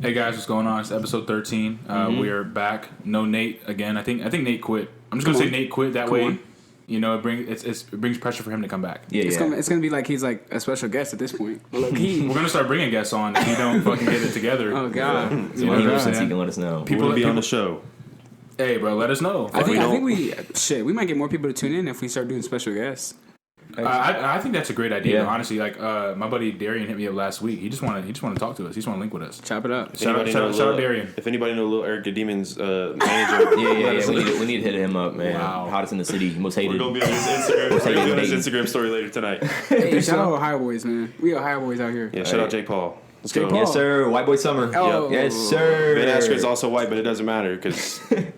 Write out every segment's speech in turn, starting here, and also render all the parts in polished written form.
Hey guys, what's going on? It's episode 13. We are back. No Nate again. I think Nate quit. I'm just gonna say Nate quit. That way, you know, it brings pressure for him to come back. It's gonna be like he's like a special guest at this point. We're gonna start bringing guests on if you don't fucking get it together. Oh god. So any since you can let us know. People will be on the show. Hey, bro, let us know. I think we might get more people to tune in if we start doing special guests. I think that's a great idea. Yeah. Honestly, like my buddy Darian hit me up last week. He just wanted to talk to us. He just want to link with us. Chop it up. Shout out Darian. If anybody knows Little Eric the Demon's manager, Yeah. We need to hit him up, man. Wow. Hottest in the city, most hated. we're gonna be on his Instagram. We're gonna be on his Instagram story later tonight. Hey, shout out Ohio boys, man. We Ohio boys out here. Yeah, shout out Jake Paul. Let's Jake go. Paul. Yes, sir. White boy summer. Oh. Yes, sir. Ben Askren's also white, but it doesn't matter because who cares?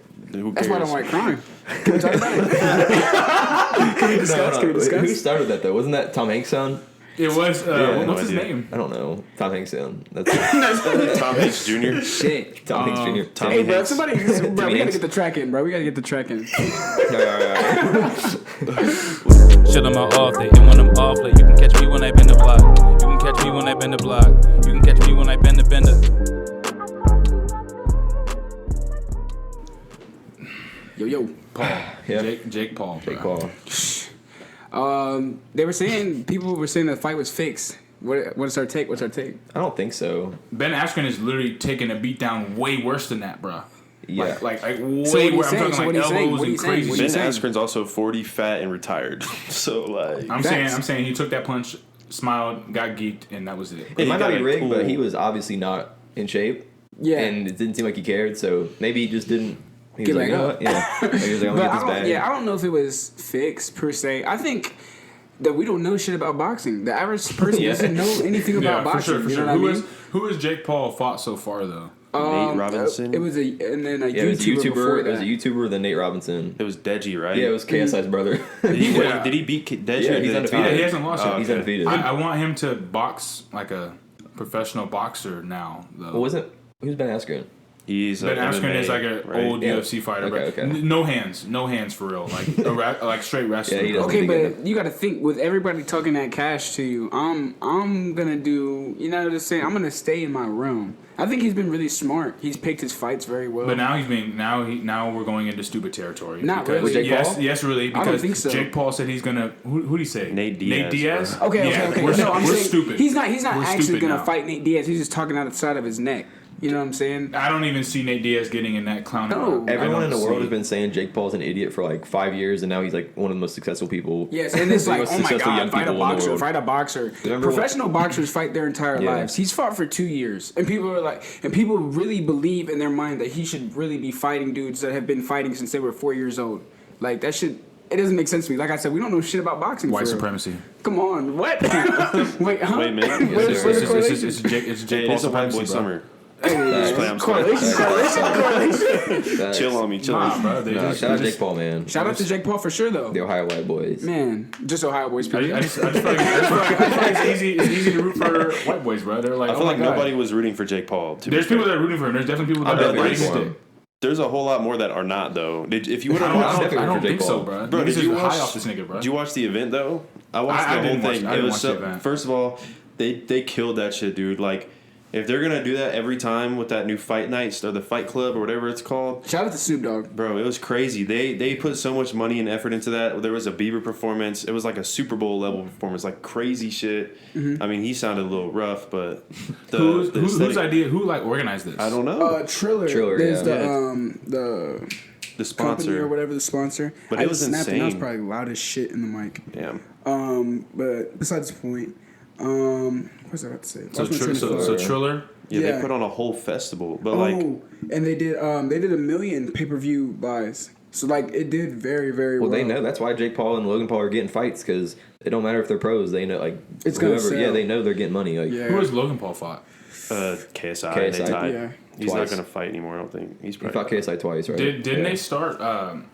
That's why I don't like crime. Can we talk about it? Can we discuss? Who started that though? Wasn't that Tom Hanks' son? It was. What's his name? I don't know. Tom Hanks' son. That's Tom Hanks Jr. Shit. Tom Hanks Jr. Tom Hey, bro, Hanks. we gotta get the track in, bro. We gotta get the track in. Shit on my off day, and when I'm off late, you can catch me when I bend the block. You can catch me when I bend the block. You can catch me when I bend the bender. Yo. Paul. Yeah. Jake Paul. Jake bro. Paul. People were saying the fight was fixed. What's our take? I don't think so. Ben Askren is literally taking a beat down way worse than that, bro. Yeah. Like way So what worse. are you I'm saying? talking So like what are you saying? elbows What are you and saying? crazy What are Ben you saying? Askren's also 40, fat, and retired. So like, I'm Facts. saying he took that punch, smiled, got geeked, and that was it. It might not be rigged, cool. but he was obviously not in shape. Yeah. And it didn't seem like he cared, so maybe he just didn't. He was Get like, back you know up. what? Yeah. Like, he was like, I'm But gonna get this bag. I don't know if it was fixed per se. I think that we don't know shit about boxing. The average person doesn't know anything about Yeah, boxing. for You sure. know what I mean? Who has Jake Paul fought so far though? Nate Robinson. It was a Yeah, it was a YouTuber. Before YouTuber. It was a that. YouTuber, then Nate Robinson. It was Deji, right? Yeah, it was KSI's brother. Did he, Yeah. did he beat Deji? Yeah, or he's did undefeated. He hasn't lost yet. He's undefeated. I want him to box like a professional boxer now, though. What was it? Who's Ben Askren? He's Ben Askren is like an old Yeah. UFC fighter, Okay, but okay. no hands for real, like straight wrestling. Yeah, he doesn't Okay, think but you got to think with everybody talking that cash to you. I'm gonna do. You know, just saying. I'm gonna stay in my room. I think he's been really smart. He's picked his fights very well. But now we're going into stupid territory. Not because, really. Jake Paul? Yes, really. Because I don't think so. Jake Paul said he's gonna. Who did he say? Nate Diaz, Okay. We're I'm saying stupid. He's not We're actually stupid gonna now. fight Nate Diaz. He's just talking out the side of his neck. You know what I'm saying? I don't even see Nate Diaz getting in that clown. No. Everyone in the world has has been saying Jake Paul's an idiot for like 5 years, and now he's like one of the most successful people. Yes, and it's The like, most oh my successful god, young fight a people in the boxer, world. fight a boxer. Remember Professional boxers fight their entire Yeah. lives. He's fought for 2 years, and people really believe in their mind that he should really be fighting dudes that have been fighting since they were 4 years old. Like that shit. It doesn't make sense to me. Like I said, we don't know shit about boxing. white for real. supremacy. Come on, what? Wait, huh? Wait a minute. Where's the correlation? It's Jake Hey, Paul it's a white supremacy, boy bro. summer. Hey, playing. Facts. Chill on me. Nah, bro. No, shout out Jake Paul, man. Shout out to Jake Paul for sure, though. The Ohio white boys. Man, just Ohio boys. I Period. just feel like it's easy to root for white boys, bro. They're like, I feel oh like my God. nobody was rooting for Jake Paul. There's people that are rooting for him. There's definitely people that I are bet fighting there's against one. it. There's a whole lot more that are not though. If you would I have don't, watched, definitely I don't root for think Jake so, Paul. bro. Bro, Niggas did is you high watch- off this nigga, bro. did you watch the event though? I watched I the whole didn't watch- thing. I It didn't was watch so. the event. First of all, they killed that shit, dude. Like, if they're gonna do that every time with that new Fight Nights or the Fight Club or whatever it's called, Shout out to Snoop Dogg. bro, it was crazy. They put so much money and effort into that. There was a Bieber performance. It was like a Super Bowl level performance, like crazy shit. I mean, he sounded a little rough, but Whose aesthetic- idea? Who like organized this? I don't know. Triller. Triller, There's yeah. the The company sponsor or whatever the sponsor. But I it was just snapped and I was insane. probably loud as shit in the mic. Damn. But besides the point, what was I about to say? So Triller. Yeah, Yeah. they put on a whole festival, but like, and they did 1 million pay-per-view buys. So like it did very, very well. Well, they know that's why Jake Paul and Logan Paul are getting fights because it don't matter if they're pros. They know like It's gonna whoever. sell. Yeah, they know they're getting money. Like Yeah. Who has Logan Paul fought? KSI. KSI. They tied. Yeah. He's Twice. not gonna fight anymore. I don't think he's he probably fought KSI twice, right? Didn't yeah. they start?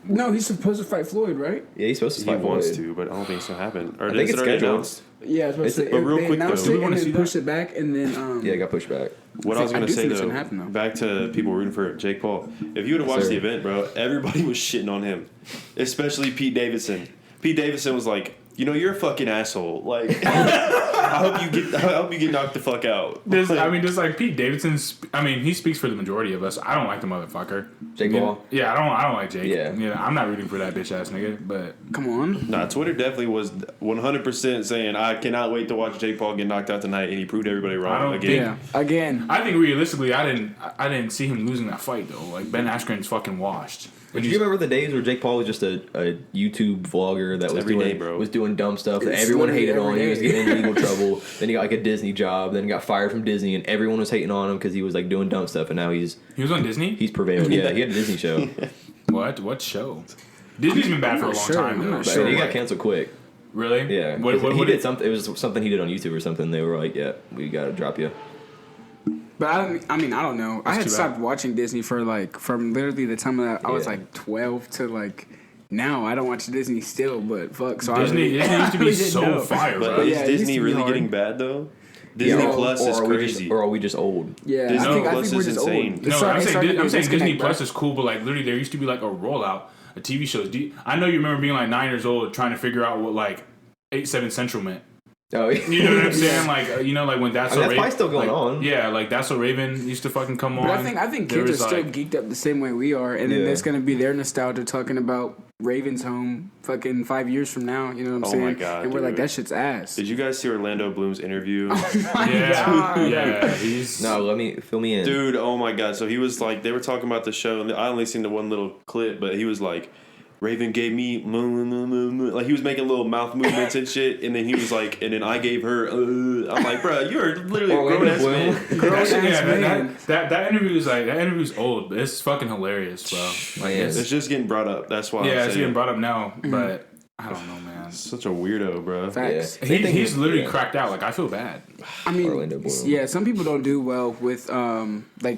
No, he's supposed to fight Floyd, right? Yeah, he's supposed to He fight wants Floyd. to, but I don't think it's gonna happen. Or I think is it it's already scheduled. announced? Yeah, I was supposed to. But real they quick, announced though. Do we it wanna and see then that? pushed it back, and then Yeah, it got pushed back. What I was I gonna do say think it's though, gonna happen, though. back to people rooting for Jake Paul. If you would have watched sir. the event, bro, everybody was shitting on him, especially Pete Davidson. Pete Davidson was like, you're a fucking asshole. Like, I hope you get knocked the fuck out. Just like Pete Davidson. He speaks for the majority of us. I don't like the motherfucker. Jake Paul? Yeah, I don't like Jake. Yeah. I'm not rooting for that bitch ass nigga. But Come on. Nah, Twitter definitely was 100% saying, I cannot wait to watch Jake Paul get knocked out tonight, and he proved everybody wrong I don't again. Yeah. Again. I think realistically, I didn't see him losing that fight though. Like Ben Askren's fucking washed. Do you remember the days where Jake Paul was just a YouTube vlogger that was doing dumb stuff that It's everyone hated literally on? He was every getting in legal trouble. Then he got like a Disney job. Then he got fired from Disney, and everyone was hating on him because he was like doing dumb stuff. And now he was on Disney. he's prevailed. Yeah, he had a Disney show. What show? Disney's been bad for a long time though. not But sure. he got canceled quick. Really? Yeah, What he did something. It was something he did on YouTube or something. They were like, "Yeah, we gotta drop you." But I don't know. I had too stopped bad. watching Disney for from literally the time that I was like 12 to now. I don't watch Disney still, but fuck. So Disney used to be really didn't so know. fire, But bro. is Yeah, it used Disney to be really hard. getting bad, though? Disney Plus is or crazy. are we just old? Yeah, Disney I Plus think we're is just insane. old. No, I'm saying Disney disconnect, Plus bro. is cool, but like literally there used to be like a rollout of TV shows. I know you remember being like 9 years old trying to figure out what like 8/7 Central meant. Oh, You know what I'm saying? Like like when That's So that's Raven, probably still going like, on. Yeah, like That's So Raven used to fucking come on. But I think There kids are was, still like- geeked up the same way we are, and then Yeah. there's gonna be their nostalgia talking about Ravens home fucking 5 years from now. You know what I'm Oh saying? my God, and we're like, dude. that shit's ass. Did you guys see Orlando Bloom's interview? Yeah, he's No, fill me in. Dude, oh my God. So he was like, they were talking about the show, and I only seen the one little clip, but he was like, Raven gave me, like he was making little mouth movements and shit, and then he was like, and then I gave her, I'm like, bro, you're literally a grown ass man. that interview is like that interview's old, but it's fucking hilarious, bro. Like It's just getting brought up. That's why. yeah, I'm it's saying. getting brought up now, but I don't know, man. Such a weirdo, bro. Facts. Yeah. He's literally cracked out. Like I feel bad. I mean, Orlando Bloom. yeah, some people don't do well with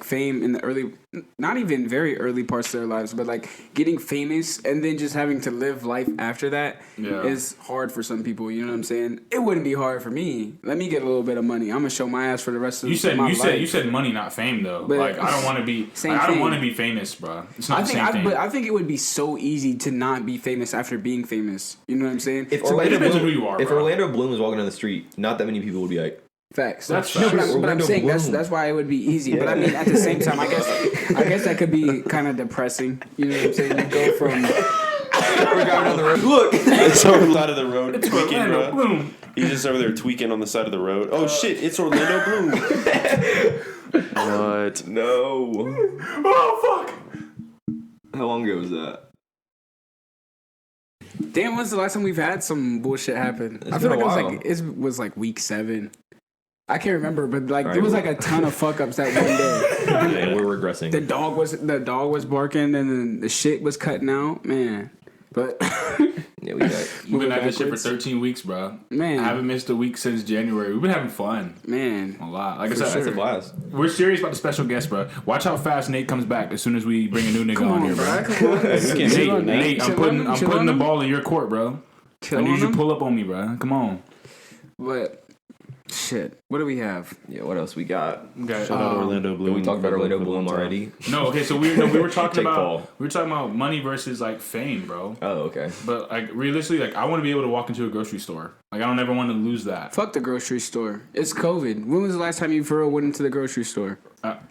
fame in the early, not even very early parts of their lives, but like getting famous and then just having to live life after that is hard for some people. You know what I'm saying? It wouldn't be hard for me. Let me get a little bit of money. I'm gonna show my ass for the rest of my life. You said money, not fame, though. But like I don't want to be. same I don't thing. want to be famous, bro. It's not I the think, same thing. but I think it would be so easy to not be famous after being famous. You know what I'm saying? If it Orlando depends on Bloom, who you are, if bro. Orlando Bloom was walking down the street, not that many people would be like, Facts. That's no, facts. but I'm Orlando saying Bloom. that's why it would be easy. But I mean, at the same time, I guess that could be kind of depressing. You know what I'm saying? You go from we're going down the road. Look, It's on the side of the road It's tweaking, Orlando bro. Bloom. He's just over there tweaking on the side of the road. Oh shit! It's Orlando Bloom. What? no. Oh fuck! How long ago was that? damn. When's the last time we've had some bullshit happen? It's I feel been like a it was like week 7. I can't remember, but like All there right, was well- like a ton of fuck ups that one day. Man, we're regressing. The dog was barking, and then the shit was cutting out, man. But Yeah, we got. We've been at this shit for backwards. 13 weeks, bro. Man. I haven't missed a week since January. We've been having fun man, a lot. Like I For said, sure. That's a blast. we're serious about the special guest, bro. Watch how fast Nate comes back as soon as we bring a new nigga come on on, here, bro. bro. Come on. can't Chill hate on Nate. Nate, I'm Chill putting on him, chill the on him. ball in your court, bro. Chill I need on you to him. pull up on me, bro. Come on. But shit, what do we have? Yeah, what else we got? Okay. Shout out Orlando Bloom. Did we talk about Orlando Bloom already? No, okay. So we were talking Jake about Paul. money versus like fame, bro. Oh, okay. But like realistically, like I want to be able to walk into a grocery store. Like I don't ever want to lose that. Fuck the grocery store. It's COVID. When was the last time you for real went into the grocery store?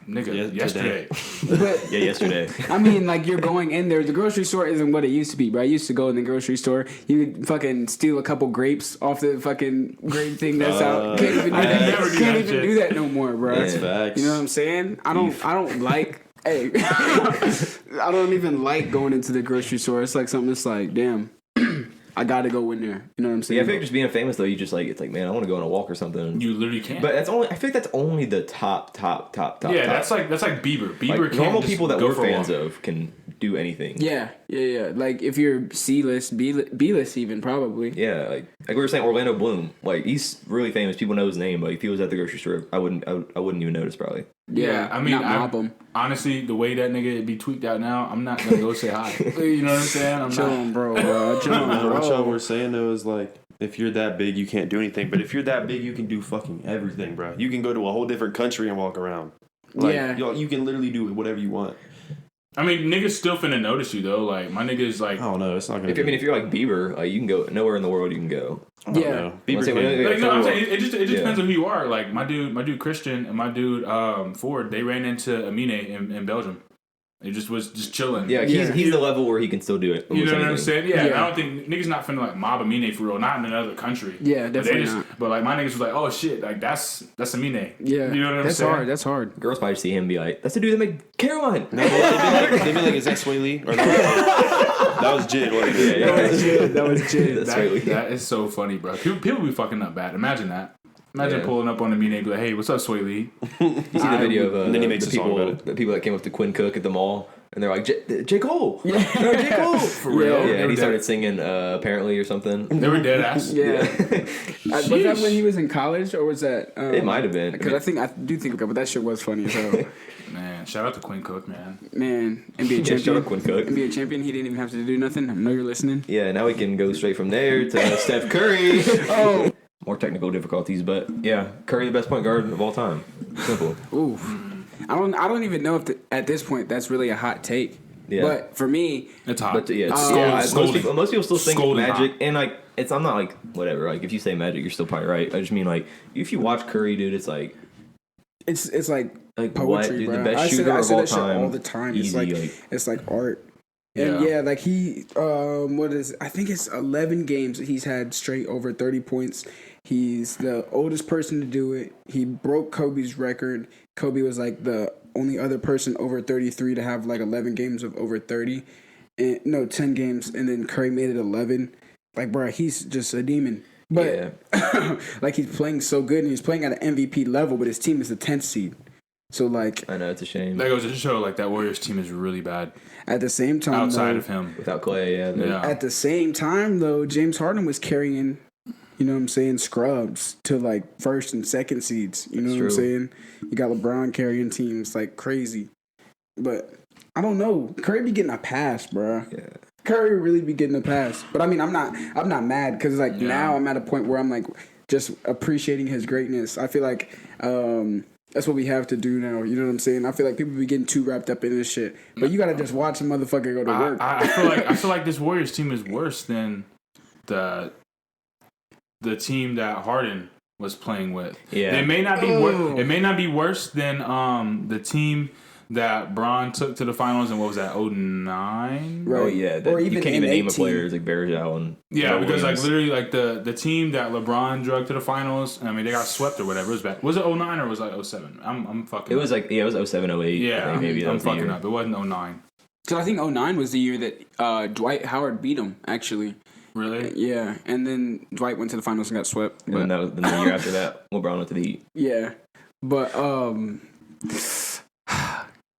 Nigga, Yeah, yesterday. But Yeah, yesterday. I mean, like you're going in there. The grocery store isn't what it used to be, bro. I used to go in the grocery store. You could fucking steal a couple grapes off the fucking grape thing that's out. Can't even do I that. never do Can't that even shit. do that no more, bro. That's facts. You know what I'm saying? I don't like. Hey, I don't even like going into the grocery store. It's like something that's like, damn, I gotta go in there. You know what I'm saying? Yeah, I feel like just being famous though, you just like it's like, man, I want to go on a walk or something. You literally can't. But that's only. I feel like that's only the top. yeah, top. that's like Bieber. Bieber Like, can't normal just people that go we're for a fans walk. of can do anything. Yeah. Like if you're C-list, B-list even probably. Yeah, like we were saying, Orlando Bloom. Like he's really famous. People know his name. But if he was at the grocery store, I wouldn't even notice probably. Yeah, I mean, not mob 'em. honestly, the way that nigga be tweaked out now, I'm not gonna go say hi. You know what I'm saying? I'm Chill not. on, bro. Chill on, What y'all bro. were saying though is like, if you're that big, you can't do anything. But if you're that big, you can do fucking everything, bro. You can go to a whole different country and walk around. Like, Yeah. you can literally do whatever you want. I mean, niggas still finna notice you though. Like my niggas, like I don't know. It's not gonna. If you're like Bieber, like you can go nowhere in the world. You can go. Yeah. Bieber like, no, I'm saying it just depends on who you are. Like my dude Christian and my dude Ford, they ran into Amine in Belgium. It just was just chilling. Yeah, he's the level where he can still do it. You know what I'm saying? Yeah, I don't think niggas not finna like mob Amine for real. Not in another country. Yeah, definitely not. But like my niggas was like, oh shit, like that's Amine. Yeah, you know what I'm saying? That's hard. Girls probably see him and be like, "That's the dude that made Caroline." No, they'd be like, "Is that Sway Lee?" Or no, that was Jid. That was Jid. That is so funny, bro. People be fucking up bad. Imagine that. Imagine pulling up on Amine and be like, "Hey, what's up, Sway Lee?" You see the video of and then he makes a song about it. The people that came up to Quinn Cook at the mall. And they're like, J. Cole. Yeah. No, J. Cole. For real. Yeah, and he started singing apparently or something. They were dead ass. Yeah. Was that when he was in college or was that? It might have been. Because I do think but that shit was funny as hell. Man, shout out to Quinn Cook, man. Man, NBA champion. Shout out Quinn Cook. NBA champion. He didn't even have to do nothing. I know you're listening. Yeah, now we can go straight from there to Steph Curry. Oh. More technical difficulties, but yeah, Curry the best point guard of all time. Simple. Oof. I don't even know if at this point that's really a hot take. Yeah. But for me, It's hot. But yeah, Scolding. most people still think Scolding Magic, hot. and like I'm not like whatever. Like if you say Magic, you're still probably right. I just mean like if you watch Curry, dude, it's like like poetry, what, dude, bro. the best I shooter say of all that shit time. all the time. Easy, It's like art. And Yeah. like he I think it's 11 games that he's had straight over 30 points. He's the oldest person to do it. He broke Kobe's record. Kobe was like the only other person over 33 to have like 11 games of over 30. 10 games, and then Curry made it 11. Like, bro, he's just a demon. But like he's playing so good, and he's playing at an MVP level, but his team is the 10th seed. So like, I know it's a shame. That goes to show like that Warriors team is really bad at the same time, outside though, of him. Without Clay, At the same time, though, James Harden was carrying, you know what I'm saying, scrubs to like first and second seeds. You know what I'm saying? You got LeBron carrying teams like crazy. But I don't know. Curry be getting a pass, bro. Yeah. Curry really be getting a pass. But I mean, I'm not mad because like now I'm at a point where I'm like just appreciating his greatness. I feel like that's what we have to do now. You know what I'm saying? I feel like people be getting too wrapped up in this shit. But you gotta just watch a motherfucker go to work. I feel like this Warriors team is worse than the team that Harden was playing with. Yeah. It may not be it may not be worse than the team that Bron took to the finals in, what was that, 09? Right. Oh yeah. Or even you can't even name a 18. player like Bergeau and because like literally like the team that LeBron drugged to the finals, I mean they got swept or whatever. It was bad. Was it 09 or was it 07? I'm fucking. It was like it was 07, 08. Yeah, I think maybe I'm was the fucking year. up. It wasn't 09. So I think 09 was the year that Dwight Howard beat him, actually. Really? Yeah, and then Dwight went to the finals and got swept. And then the year after that, LeBron went to the Heat. Yeah, but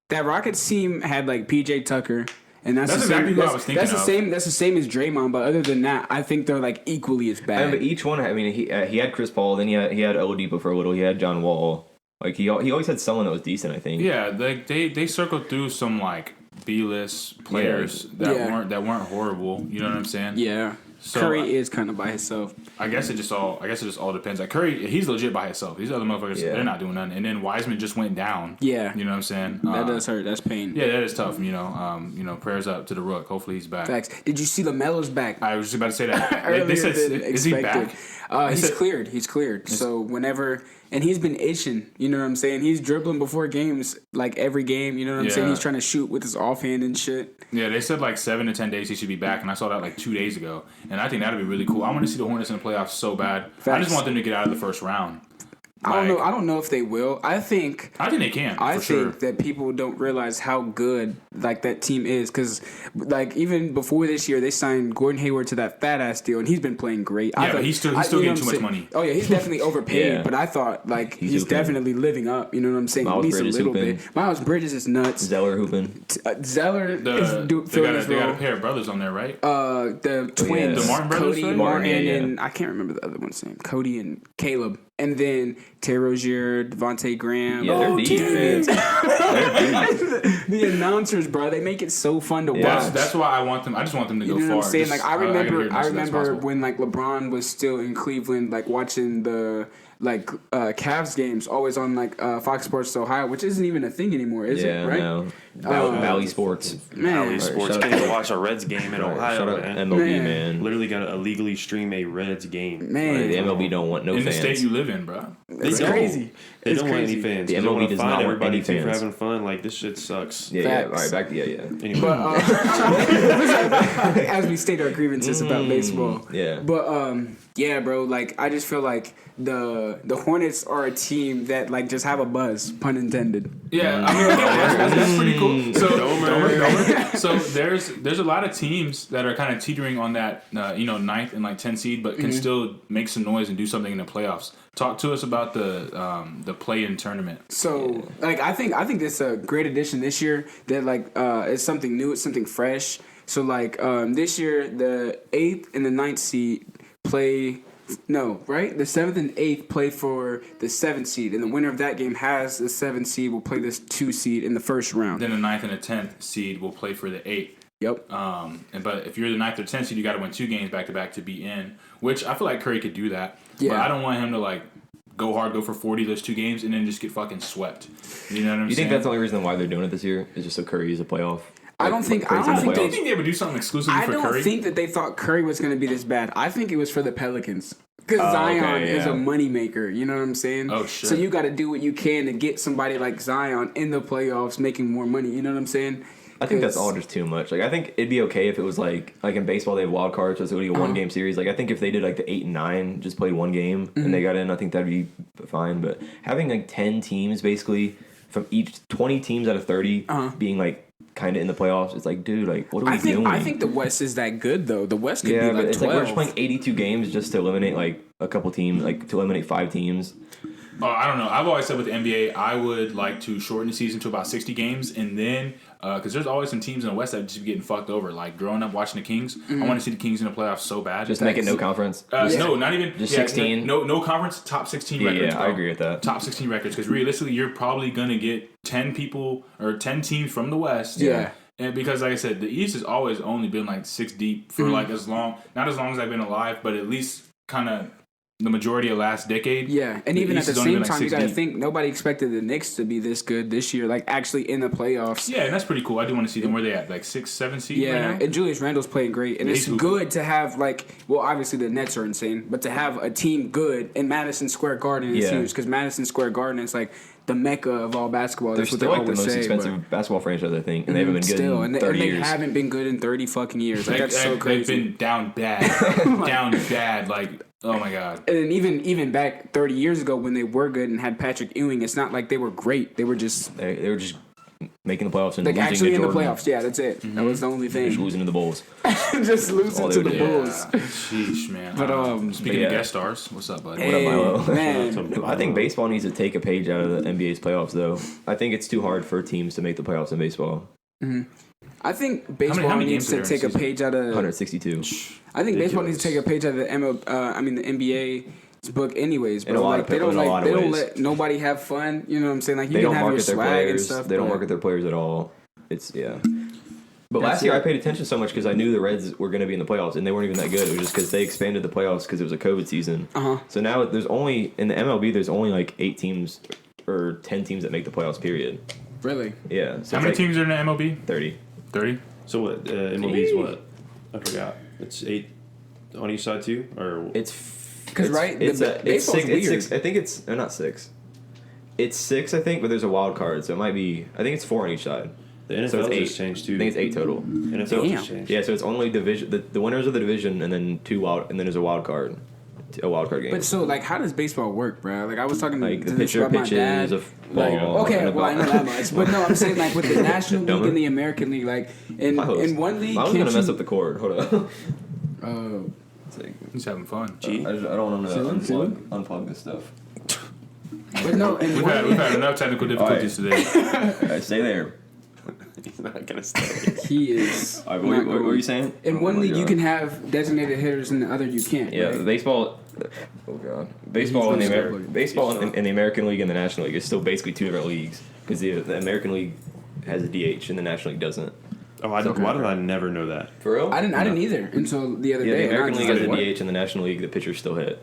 that Rockets team had like PJ Tucker, and that's the exactly same, what I was thinking. That's the same as Draymond, but other than that, I think they're like equally as bad. But each one, I mean, he had Chris Paul, then he had Oladipo for a little, he had John Wall. Like he always had someone that was decent, I think. Yeah, they circled through some like B-list players that weren't horrible. You know what I'm saying? Yeah. So, Curry is kind of by himself. I guess it just all depends. Like Curry, he's legit by himself. These other motherfuckers, they're not doing nothing. And then Wiseman just went down. Yeah. You know what I'm saying? That does hurt. That's pain. Yeah, that is tough. You know, prayers up to the Rook. Hopefully he's back. Facts. Did you see LaMelo's back? I was just about to say that. Earlier they said, than is he back? He's cleared. He's cleared. So whenever, and he's been itching. You know what I'm saying? He's dribbling before games, like every game. You know what I'm saying? He's trying to shoot with his offhand and shit. Yeah, they said like 7 to 10 days he should be back, and I saw that like 2 days ago, and I think that'd be really cool. I want to see the Hornets in the playoffs so bad. Facts. I just want them to get out of the first round. I don't know if they will. I think they can. I sure. think that people don't realize how good like that team is because like even before this year they signed Gordon Hayward to that fat ass deal and he's been playing great. Yeah, but he's still getting too much money. Oh yeah, he's definitely overpaid. But I thought like he's definitely living up. You know what I'm saying? Miles At least Bridges a little hooping. bit. Miles Bridges is nuts. Zeller hooping. Zeller is They got a pair of brothers on there, right? The twins, The Martin brothers, Cody right? Martin, Yeah. and I can't remember the other one's name. Cody and Caleb, and then Terry Rozier, Devontae Graham. Yeah, they're deep, man. The announcers, bro, they make it so fun to watch. That's why I want them. I just want them to go You know far. what I'm saying? Just, Like I remember gotta hear as much as when possible. like LeBron was still in Cleveland, like watching the Cavs games always on like Fox Sports Ohio, which isn't even a thing anymore, is it? Right? No. Valley Sports. Valley Sports. Can't even watch a Reds game in Ohio, Shout out man. MLB, man. Literally got to illegally stream a Reds game. Man, The MLB don't want no in fans. the state you live in, bro. it's don't. crazy. They It's don't want any crazy. fans. The They MLB want to does fine not want everybody any too for fans. having fun. Like, this shit sucks. Yeah. All Facts. right, back. Anyway. But as we state our grievances about baseball, yeah. But yeah, bro. Like I just feel like the Hornets are a team that like just have a buzz, pun intended. Yeah, I mean, that's pretty cool. So, Domer. So there's a lot of teams that are kind of teetering on that, 9th and like 10th seed, but can still make some noise and do something in the playoffs. Talk to us about the play-in tournament. So like I think this is a great addition this year. That like it's something new, it's something fresh. So like this year the 8th and the 9th seed play. No, right? The 7th and 8th play for the 7th seed, and the winner of that game has the 7th seed will play this 2 seed in the first round. Then the 9th and the 10th seed will play for the 8th. Yep. But if you're the 9th or 10th seed, you got to win 2 games back to back to be in. Which I feel like Curry could do that. Yeah. But I don't want him to like go hard, go for 40 those 2 games, and then just get fucking swept. You know what I'm saying? You think that's the only reason why they're doing it this year? Is just so Curry is a playoff? I don't think Do you think they would do something exclusively I for don't Curry? think that they thought Curry was going to be this bad. I think it was for the Pelicans. Because Zion is a moneymaker, you know what I'm saying? Oh, shit. So you got to do what you can to get somebody like Zion in the playoffs making more money, you know what I'm saying? I think that's all just too much. Like I think it'd be okay if it was like in baseball they have wild cards, so it's only a 1-game series. Like I think if they did like the 8 and 9, just played 1 game and they got in, I think that'd be fine. But having like 10 teams basically from each 20 teams out of 30 being like kind of in the playoffs, it's like, dude, like what are we doing? I think the West is that good though. The West could be but like it's 12. like we're just playing 82 games just to eliminate like a couple teams, like to eliminate 5 teams. I don't know. I've always said with the NBA, I would like to shorten the season to about 60 games, and then because there's always some teams in the West that just be getting fucked over. Like growing up watching the Kings, I want to see the Kings in the playoffs so bad. Just make it no conference. No, not even just 16. No conference. Top 16 records. Yeah, bro. I agree with that. Top 16 records because realistically, you're probably gonna get 10 people or 10 teams from the West. Yeah. And because, like I said, the East has always only been like 6 deep for like not as long as I've been alive, but at least kind of the majority of last decade. Yeah, and even at East the has only same been, like, time, you 6 got to deep. think nobody expected the Knicks to be this good this year, like actually in the playoffs. Yeah, and that's pretty cool. I do want to see them where they at, like 6, 7 seed Yeah, right now. and Julius Randle's playing great, and Yeah, it's he's good to have obviously the Nets are insane, but to have a team good in Madison Square Garden is huge because Madison Square Garden is like the mecca of all basketball. They're That's what still they like the always most say. expensive basketball franchise, I think, and they haven't been good Still, in and 30 they years. haven't been good in 30 fucking years. Like that's so They've crazy. been down bad, down bad. Like, oh my god. And then even back 30 years ago when they were good and had Patrick Ewing, it's not like they were great. They were just They were just making the playoffs and like losing actually to in the Jordan. playoffs. Yeah, that's it. That was the only Just thing. losing to the Bulls. Just losing all to they the did. Bulls. Sheesh, man. But speaking yeah. of guest stars, what's up, buddy? What up, Milo? Man, I think baseball needs to take a page out of the NBA's playoffs, though. I think it's too hard for teams to make the playoffs in baseball. I think baseball how many needs games to are there in take a page out of. 162. I think baseball needs to take a page out of the the NBA's book, anyways. In Bro. a lot Like of they in don't a lot of they don't ways. let nobody have fun. You know what I'm saying? Like you They can don't have your market their swag and players. stuff. They don't but- market their players at all. It's But That's last year it. I paid attention so much because I knew the Reds were going to be in the playoffs, and they weren't even that good. It was just because they expanded the playoffs because it was a COVID season. So now there's only in the MLB there's only like 8 teams or 10 teams that make the playoffs. Period. Really? Yeah. So How many teams are in the MLB? 30. 30. So what? MLB's what? I forgot. It's 8 on each side too, or It's 'Cause, right, It's, the it's baseball's 6. It's weird. 6. I think it's not 6. It's 6, I think, but there's a wild card, so it might be. I think it's 4 on each side. the NFL So it's 8. just changed too. I think it's 8 total. NFL just changed. Yeah, so it's only division. The winners of the division, and then and then there's a wild card game. But so, like, how does baseball work, bro? Like, I was talking Like, the to this pitcher about my pitches dad. a ball Okay, and a well, I know ball. that much, but no, I'm saying like with the National League Dumber. and the American League, like in one league, I was can't gonna mess you- up the cord. Hold up. It's like, He's having fun. I don't want him to unplug this stuff. But no, in We've one had enough technical difficulties today. Stay there. He's not gonna stay. he is. All right, not what were going. you saying? In Oh one my league, you God. can have designated hitters, and the other you can't. Yeah, right? baseball. Oh god, baseball in the in the American League and the National League is still basically 2 different leagues because the American League has a DH and the National League doesn't. Oh, why did I never know that? For real? I didn't either until the other Yeah, day. the American and I League was has a like, what? DH and the National League the pitchers still hit.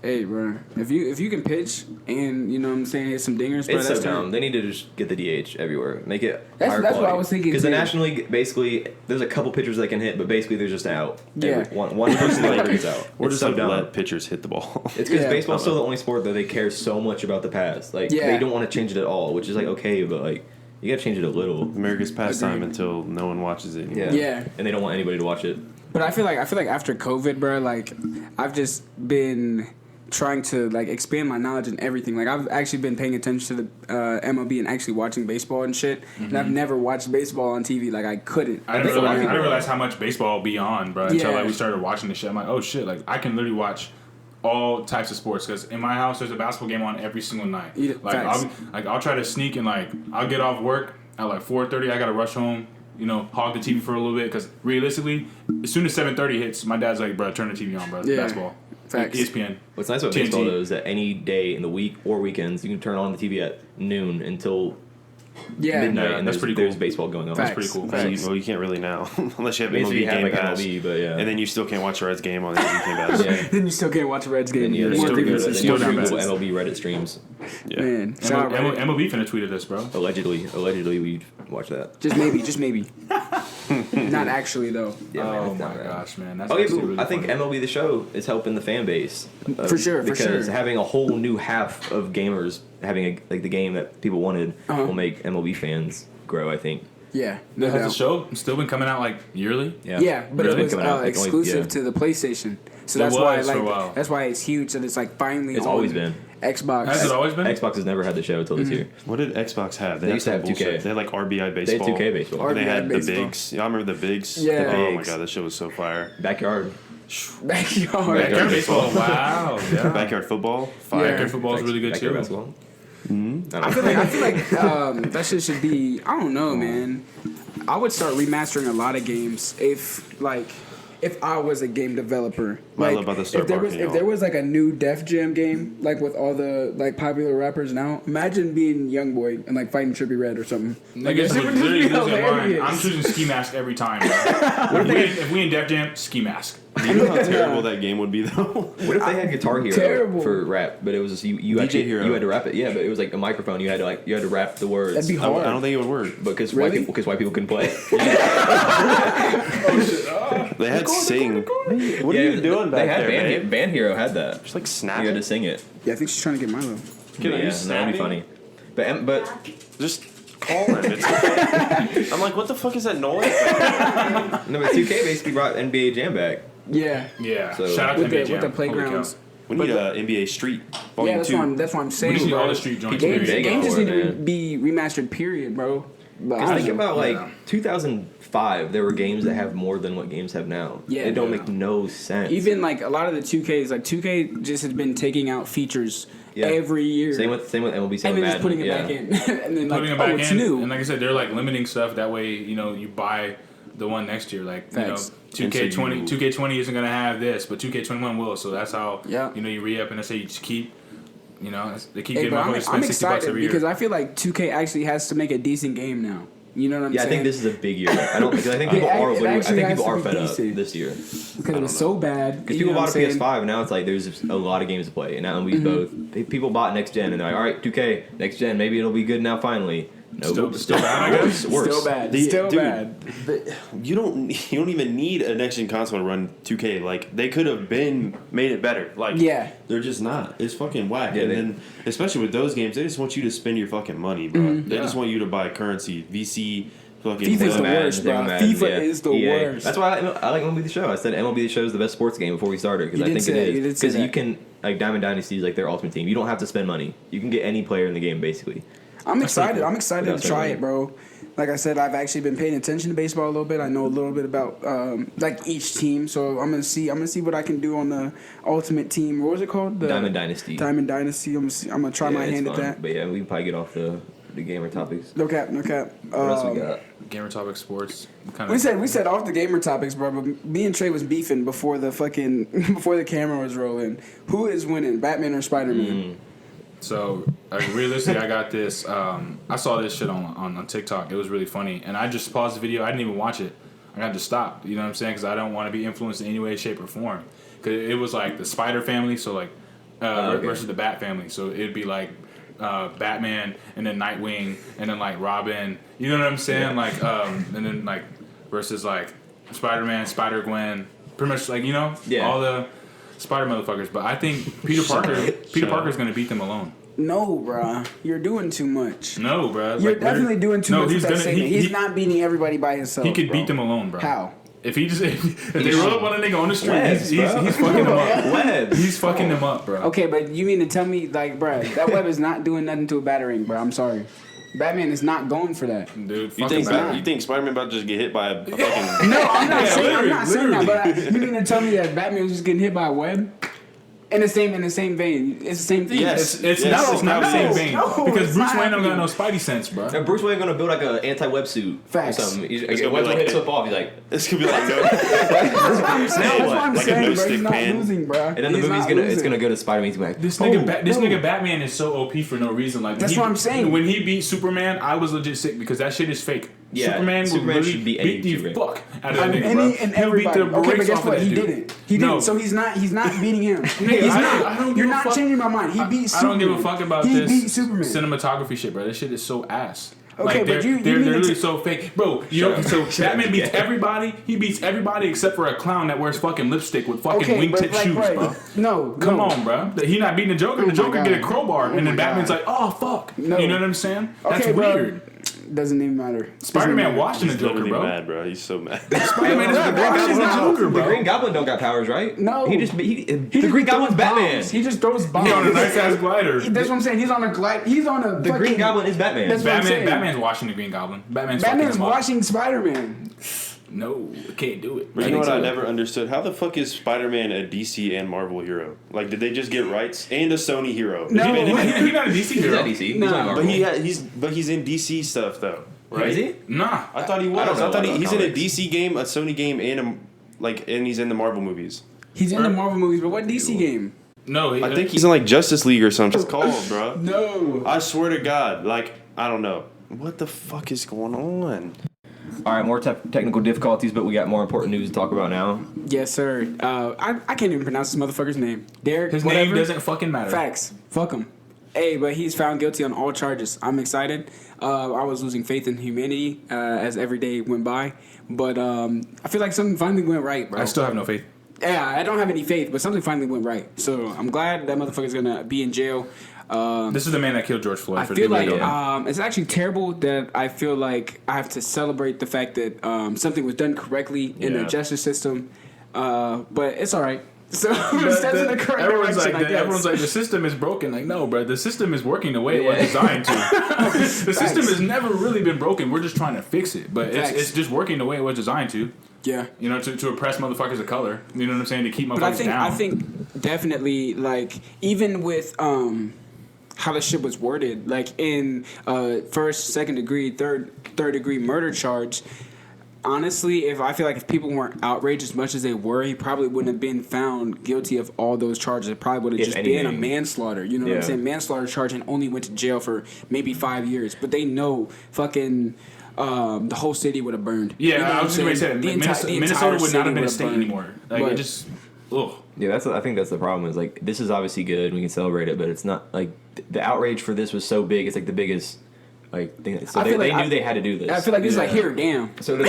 Hey, bro, if you can pitch and you know what I'm saying, hit some dingers, bro, It's that's so dumb. They need to just get the DH everywhere. Make it That's higher what quality. I was thinking, Because the too. National League, basically, there's a couple pitchers that can hit, but basically they're just out. Yeah. One person never gets out. Or It's just so like dumb. let pitchers hit the ball. It's because Yeah. baseball's still the only sport that they care so much about the past. Like, Yeah. they don't want to change it at all, which is like okay, but like you gotta change it a little. America's pastime Agreed. until no one watches it anymore. Yeah. Yeah. And they don't want anybody to watch it. But I feel like after COVID, bro, like I've just been trying to like expand my knowledge in everything. Like I've actually been paying attention to the MLB and actually watching baseball and shit. And I've never watched baseball on TV. Like I couldn't. I didn't realize how much baseball be on, bro, until Yeah. like we started watching the shit. I'm like, oh shit, like I can literally watch all types of sports because in my house there's a basketball game on every single night. Like Facts. I'll try to sneak and like I'll get off work at like 4:30. I gotta rush home, you know, hog the TV for a little bit because realistically, as soon as 7:30 hits, my dad's like, bro, turn the TV on, bro. It's Yeah. basketball. Facts. Like, ESPN. What's nice about TNT. baseball though is that any day in the week or weekends you can turn on the TV at noon until Yeah. midnight, Yeah, and that's pretty there's cool. baseball going on. Facts. Pretty cool. Facts. Well, you can't really now unless you have Basically, MLB you have Game like Pass. MLB, but yeah. And then you still can't watch the Reds game on the MLB Game Pass. yeah. Then you still can't watch a Reds game. And yeah, More there's still grievances. still down Google bad. MLB Reddit streams. Yeah. Man, shout out Reddit. MLB finna tweeted this, bro. Allegedly, we watch that. Just maybe. Not actually though. Yeah, man, Oh it's my not bad. gosh, man. That's Okay, actually but really I think funny. MLB The Show is helping the fan base. For sure. Because having a whole new half of gamers having like the game that people wanted will make MLB fans grow, I think. Yeah. No Has the doubt. show still been coming out like yearly? Yeah, but Really? it was Coming out, like, only- exclusive yeah. to the PlayStation. So It that's why was for a while. that's why it's huge and it's like finally It's on always been. Xbox. Has it always been? Xbox has never had the show until this year. What did Xbox have? They used to some have 2K. bullshit. They had like RBI They had baseball. 2K baseball. RBI They had baseball. the bigs. Yeah, I remember the bigs. Yeah. Oh my Bigs. god, that shit was so fire. Backyard. Backyard. Backyard baseball. Wow. Yeah. Backyard football. Fire. Backyard football is really good Backyard too. basketball. I feel like that shit should be. I don't know, man. I would start remastering a lot of games if I was a game developer. Milo about to start if there was barking, if y'all. there was like a new Def Jam game like with all the like popular rappers now, imagine being YoungBoy and like fighting Trippie Redd or something. Like it's that would literally just be losing mine. hilarious. I'm choosing Ski Mask every time. Bro. if we in Def Jam, Ski Mask. Do you know how terrible that game would be though? What if they had Guitar Hero Terrible. for rap, but it was just you DJ actually Hero. you had to rap it. Yeah, but it was like a microphone. You had to rap the words. That'd be I hard. don't think it would work. because Really? white people couldn't play. They had sing. What are you doing back they had there, man? Band Hero had that. Just like You snap had to it. sing it. Yeah, I think she's trying to get Milo. Can I yeah, use that'd be snapping? funny. But Just call him. It's okay. I'm like, what the fuck is that noise? no, but 2K basically brought NBA Jam back. Yeah. Yeah. So- Shout out to With NBA the Jam. the playgrounds. We need a NBA Street Yeah, Volume that's 2. what I'm We saying. just need bro. all the street joints. Games, Big games just for need it, to man. be remastered. Period, bro. But I Because don't think know. about like Yeah. 2005, there were games that have more than what games have now. Yeah. It don't Yeah. make no sense. Even like a lot of the 2Ks, like 2K just has been taking out features Yeah. every year. same with MLB, same and with then just Madden. putting it yeah. back in. And then like, Putting it oh, back it's in. new. And like I said, they're like limiting stuff. That way, you know, you buy the one next year. Like, Facts. you know, And so 2K20 isn't going to have this, but 2K21 will. So that's how, Yeah. you know, you re-up and they say you just keep, you know, they keep Hey, getting but my money I'm spend $60 excited every year. because I feel like 2K actually has to make a decent game now. You know what I'm Yeah, I saying? think this is a big year. I don't because I think It people are. actually I think has people to are be fed up decent. this year because it was so bad. because You people know bought a what I'm saying? PS5 now. It's like there's a lot of games to play, and now we both people bought next gen, and they're like, all right, 2K next gen, maybe it'll be good now finally. No, Still bad, I guess. worse. Still bad. The- Still dude, bad. You don't even need a next gen console to run 2K. Like they could have made it better. Like Yeah. they're just not. It's fucking whack. Yeah, and they- then especially with those games, they just want you to spend your fucking money, bro. They just want you to buy currency, VC, fucking. FIFA's the Madden, worst, bro. Madden, FIFA yeah. is the EA. worst. That's why I like MLB The Show. I said MLB The Show is the best sports game before we started because You I did think say it that. You is did say because you that. can like Diamond Dynasty is like their ultimate team. You don't have to spend money. You can get any player in the game basically. I'm excited. cool. I'm excited Without to try spending it, bro. Like I said, I've actually been paying attention to baseball a little bit. I know a little bit about like each team, so I'm gonna see what I can do on the ultimate team. What was it called? The Diamond Dynasty. Diamond Dynasty. I'm gonna try Yeah, my it's hand fun. at that. But yeah, we can probably get off the gamer topics. No cap, no cap. What else we got? Gamer Topic Sports. Kind We said off the gamer topics, bro. But me and Trey was beefing before the before the camera was rolling. Who is winning, Batman or Spider-Man? So realistically, I got this. I saw this shit on TikTok. It was really funny, and I just paused the video. I didn't even watch it. I got to stop. You know what I'm saying? Because I don't want to be influenced in any way, shape, or form. Because it was like the Spider family. So like versus the Bat family. So it'd be like Batman and then Nightwing and then like Robin. You know what I'm saying? Yeah. Like and then like versus like Spider-Man, Spider-Gwen. Pretty much like all the Spider motherfuckers. But I think Peter Parker's gonna beat them alone. No, bruh. You're doing too much. No, bruh. You're definitely doing too much with that statement. He's not beating everybody by himself. He could beat them alone, bro. How? If they roll up on a nigga on the street, he's fucking them up. He's fucking them up, bro. Okay, but you mean to tell me, like, bro, that web is not doing nothing to a Batarang, bro. I'm sorry. Batman is not going for that. Dude, you think Spider-Man about to just get hit by a fucking... No, I'm not saying that, but you mean to tell me that Batman was just getting hit by a web? In the same vein. It's the same thing. Yes. It's not the same vein. Because Bruce Wayne don't got no Spidey sense, bro. And Bruce Wayne gonna build like an anti-web suit. Facts. Or something. It's gonna be like hit slip off. He's like, it's gonna be like no. That's what I'm saying, no bro. He's not pen. losing, bro. And then the movie's gonna go to Spider-Man. He's like, this nigga Batman is so OP for no reason. Like that's what I'm saying. When he beat Superman, I was legit sick because that shit is fake. Yeah, Superman would really beat the fuck out of that nigga, and everybody. Okay, but guess what? He didn't. He didn't. So he's not beating him. He's not. You're not changing my mind. He beat Superman. I don't give a fuck about this. He beat Superman. Cinematography shit, bro. This shit is so ass. Okay, like, but they're literally so fake, bro. So Batman beats everybody. He beats everybody except for a clown that wears fucking lipstick with fucking wingtip shoes, bro. No, come on, bro. He not beating the Joker. The Joker get a crowbar, and then Batman's like, oh fuck. No. You know what I'm saying? That's weird. Doesn't even matter. Spider-Man watching the Joker, bro. Mad, bro. He's so mad. Spider-Man is watching the Joker, bro. The Green Goblin don't got powers, right? No. The Green Goblin's Batman. He just throws bombs. He's on a nice ass glider. That's what I'm saying. He's on a glide. The Green Goblin is Batman. That's what I'm saying. Batman's watching the Green Goblin. Batman's watching Spider-Man. No, can't do it. You know what I never understood? How the fuck is Spider-Man a DC and Marvel hero? Like, did they just get rights? And a Sony hero? No, he's not a DC hero. He's not DC. No. But he's in DC stuff though, right? Is he? Nah, I thought he was. I thought he's in a DC game, a Sony game, and he's in the Marvel movies. He's in the Marvel movies, but what DC game? No, I think he's in like Justice League or something. It's called, bro. No, I swear to God, like I don't know what the fuck is going on. All right, more technical difficulties, but we got more important news to talk about now. Yes, sir. I can't even pronounce this motherfucker's name. Derek. His name doesn't fucking matter. Facts. Fuck him. Hey, but he's found guilty on all charges. I'm excited. I was losing faith in humanity as every day went by, but I feel like something finally went right, bro. I still have no faith. Yeah, I don't have any faith, but something finally went right. So I'm glad that motherfucker's gonna be in jail. This is the man that killed George Floyd. I feel like it's actually terrible that I feel like I have to celebrate the fact that something was done correctly in the justice system, but it's all right. So steps in the correct direction. Everyone's like, the system is broken. Like, no, bro, the system is working the way it was designed to. The system has never really been broken. We're just trying to fix it, but it's just working the way it was designed to. Yeah, you know, to oppress motherfuckers of color. You know what I'm saying? To keep motherfuckers down. I think definitely, like, even with how the shit was worded, like in first, second degree, third degree murder charge. Honestly, if people weren't outraged as much as they were, he probably wouldn't have been found guilty of all those charges. It probably would have just been a manslaughter. You know what I'm saying? Manslaughter charge, and only went to jail for maybe 5 years. But they know fucking the whole city would have burned. Yeah, you know I was going to say Minnesota would not have been a state anymore. Like, it just, ugh. Yeah, I think that's the problem. Is like, this is obviously good. We can celebrate it, but it's not like the outrage for this was so big. It's like the biggest. Like, so they knew they had to do this. I feel like this is like, here, damn. So the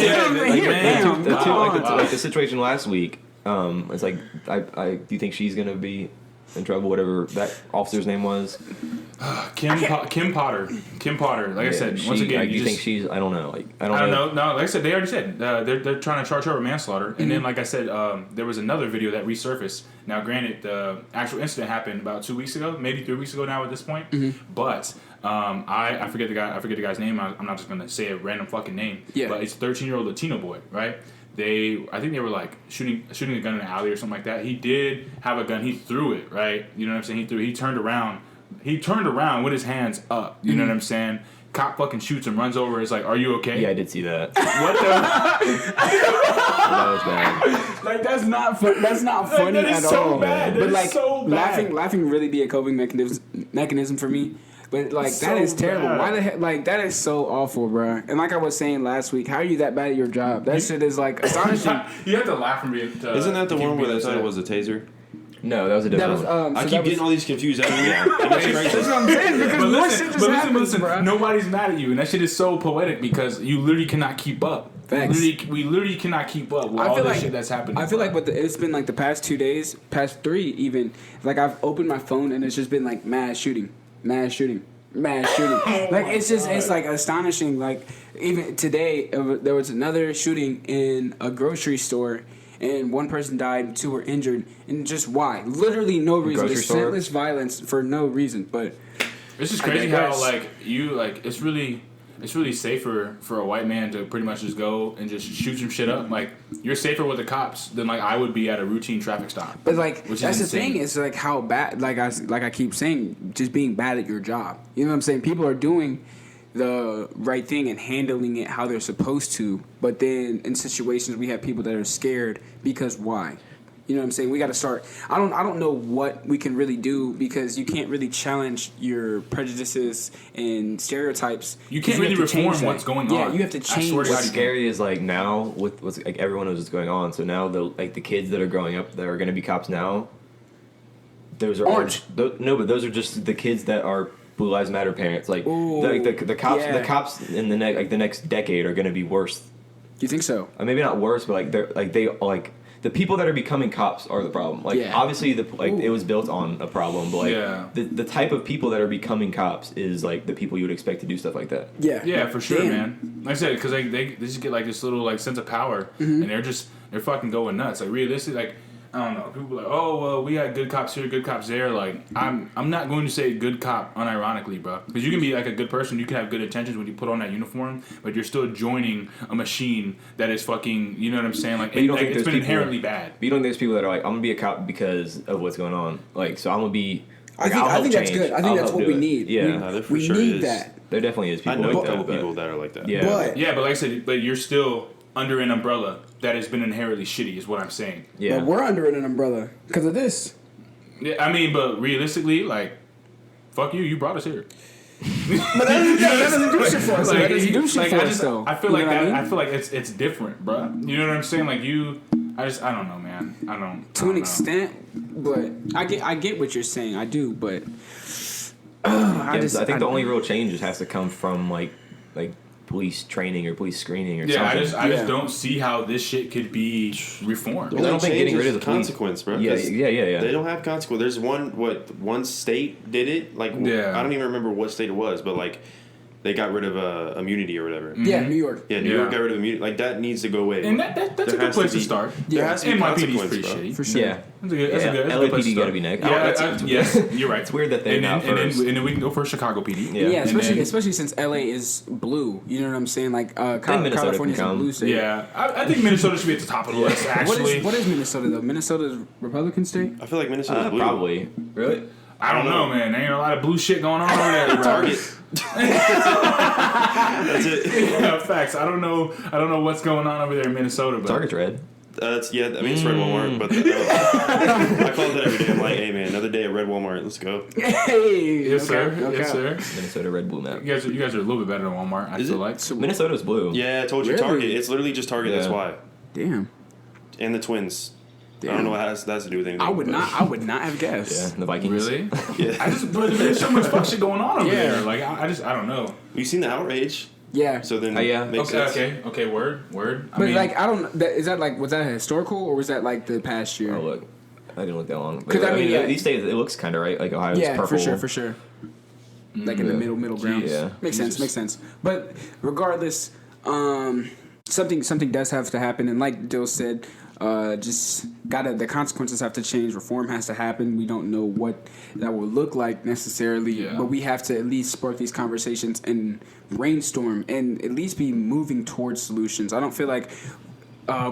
situation last week, it's like, do you think she's gonna be in trouble? Whatever that officer's name was, Kim Potter. Like I said, once again, you think she's? I don't know. Like, I don't know. No, like I said, they already said they're trying to charge her with manslaughter. And then, like I said, there was another video that resurfaced. Now, granted, the actual incident happened about 2 weeks ago, maybe 3 weeks ago now at this point. But I forget the guy's name. I'm not just gonna say a random fucking name. Yeah. But it's a 13-year-old Latino boy, right? I think they were like shooting a gun in an alley or something like that. He did have a gun. He threw it, right? You know what I'm saying? He turned around. He turned around with his hands up. You know what I'm saying? Cop fucking shoots him, runs over. Is like, "Are you okay?" Yeah, I did see that. What the? That was bad. Like, that's not funny that is at so all. Bad. But like, so bad. laughing really be a coping mechanism for me. But like, that is terrible. Bad. Why the heck? Like, that is so awful, bro. And like I was saying last week, how are you that bad at your job? That shit is like astonishing. You have to laugh from being. Isn't that the one where they said it was a taser? No, that was a different one. I keep getting all these confused every week. That's what I'm saying, because more shit just happens, bro. Nobody's mad at you, and that shit is so poetic because you literally cannot keep up. Facts. We literally cannot keep up with all this shit that's happening. I feel like it's been like the past 2 days, past 3 even. Like I've opened my phone and it's just been like mass shooting. Like it's like astonishing. Like even today there was another shooting in a grocery store. And 1 person died, 2 were injured, and just why? Literally no reason. Just senseless violence for no reason. But it's just crazy how it's really safer for a white man to pretty much just go and just shoot some shit up. Like you're safer with the cops than like I would be at a routine traffic stop. But like that's the thing. It's like how bad. Like I keep saying, just being bad at your job. You know what I'm saying? People are doing the right thing and handling it how they're supposed to, but then in situations we have people that are scared because why? You know what I'm saying? We got to start. I don't know what we can really do because you can't really challenge your prejudices and stereotypes. You can't really reform what's going on. Yeah, you have to change. What's scary is like now with what's like everyone knows what's going on. So now the kids that are growing up that are going to be cops now. Those are orange. But those are just the kids that are Blue Lives Matter parents. Like the cops in the next decade are going to be worse. You think so? Maybe not worse, but the people that are becoming cops are the problem. Obviously it was built on a problem, but the type of people that are becoming cops is like the people you would expect to do stuff like that. Yeah, for sure, man. Like I said, because they just get like this little like sense of power, and they're fucking going nuts. Like realistically, like I don't know. People are like, oh well, we got good cops here, good cops there. Like I'm not going to say good cop unironically, bro, because you can be like a good person, you can have good intentions when you put on that uniform, but you're still joining a machine that is fucking. You know what I'm saying? Like, it's been inherently bad. But you don't think there's people that are like, I'm gonna be a cop because of what's going on. Like, so I'm gonna be. Like, I think that's good. I think that's what we need. Yeah, we need that. There definitely is people. I know like a couple that, people that are like that. Yeah, but like I said, but you're still under an umbrella that has been inherently shitty, is what I'm saying. Yeah, but we're under an umbrella because of this. Yeah, I mean, but realistically, like, fuck you, you brought us here. But that doesn't do shit for us. That doesn't do shit for us, though. I feel like that. I feel like it's different, bro. You know what I'm saying? Like I don't know, man. I don't. To an extent, but I get what you're saying. I do, but I think the only real change just has to come from like police training or police screening or something. I just don't see how this shit could be reformed. I don't think getting rid of the consequence, bro. Yeah. They don't have consequence. There's one state did it. Like, I don't even remember what state it was, but like they got rid of immunity or whatever. Yeah, New York. Yeah, New York got rid of immunity. Like, that needs to go away. And that's a good place to start. There has to be consequence, pretty bro. shitty. For sure. Yeah. That's a good LAPD got to be next. Yes, you're right. It's weird that they're not first. And then we can go for Chicago PD. Yeah, especially since LA is blue. You know what I'm saying? Like California's a blue state. Yeah, I think Minnesota should be at the top of the list. Actually, what is Minnesota though? Minnesota's Republican state. I feel like Minnesota's blue. Probably. Really? I don't know, man. There ain't a lot of blue shit going on over there, bro. Target. That's it. Yeah, facts. I don't know what's going on over there in Minnesota. But Target's red. It's red Walmart, but I call it every day. I'm like, hey man, another day at red Walmart. Let's go. Hey, yes sir, yes sir. Minnesota red blue map. You guys are a little bit better than Walmart. I feel like Minnesota's blue. Yeah, I told you, really? Target. It's literally just Target. Yeah. That's why. Damn. And the Twins. Damn. I don't know what that has to do with anything. I would not have guessed. Yeah, the Vikings. Really? Yeah. But there's so much fuck shit going on over there. Like I don't know. You seen the outrage? Yeah. So then, makes okay, sense. okay. Word. But like, I don't. Is that like, was that historical or was that like the past year? Oh look, I didn't look that long. Because I mean, these days it looks kind of right. Like Ohio's purple. for sure. Like in the middle grounds. Yeah. Makes sense. But regardless, something does have to happen, and like Dill said, the consequences have to change. Reform has to happen. We don't know what that will look like necessarily, but we have to at least spark these conversations and brainstorm and at least be moving towards solutions. I don't feel like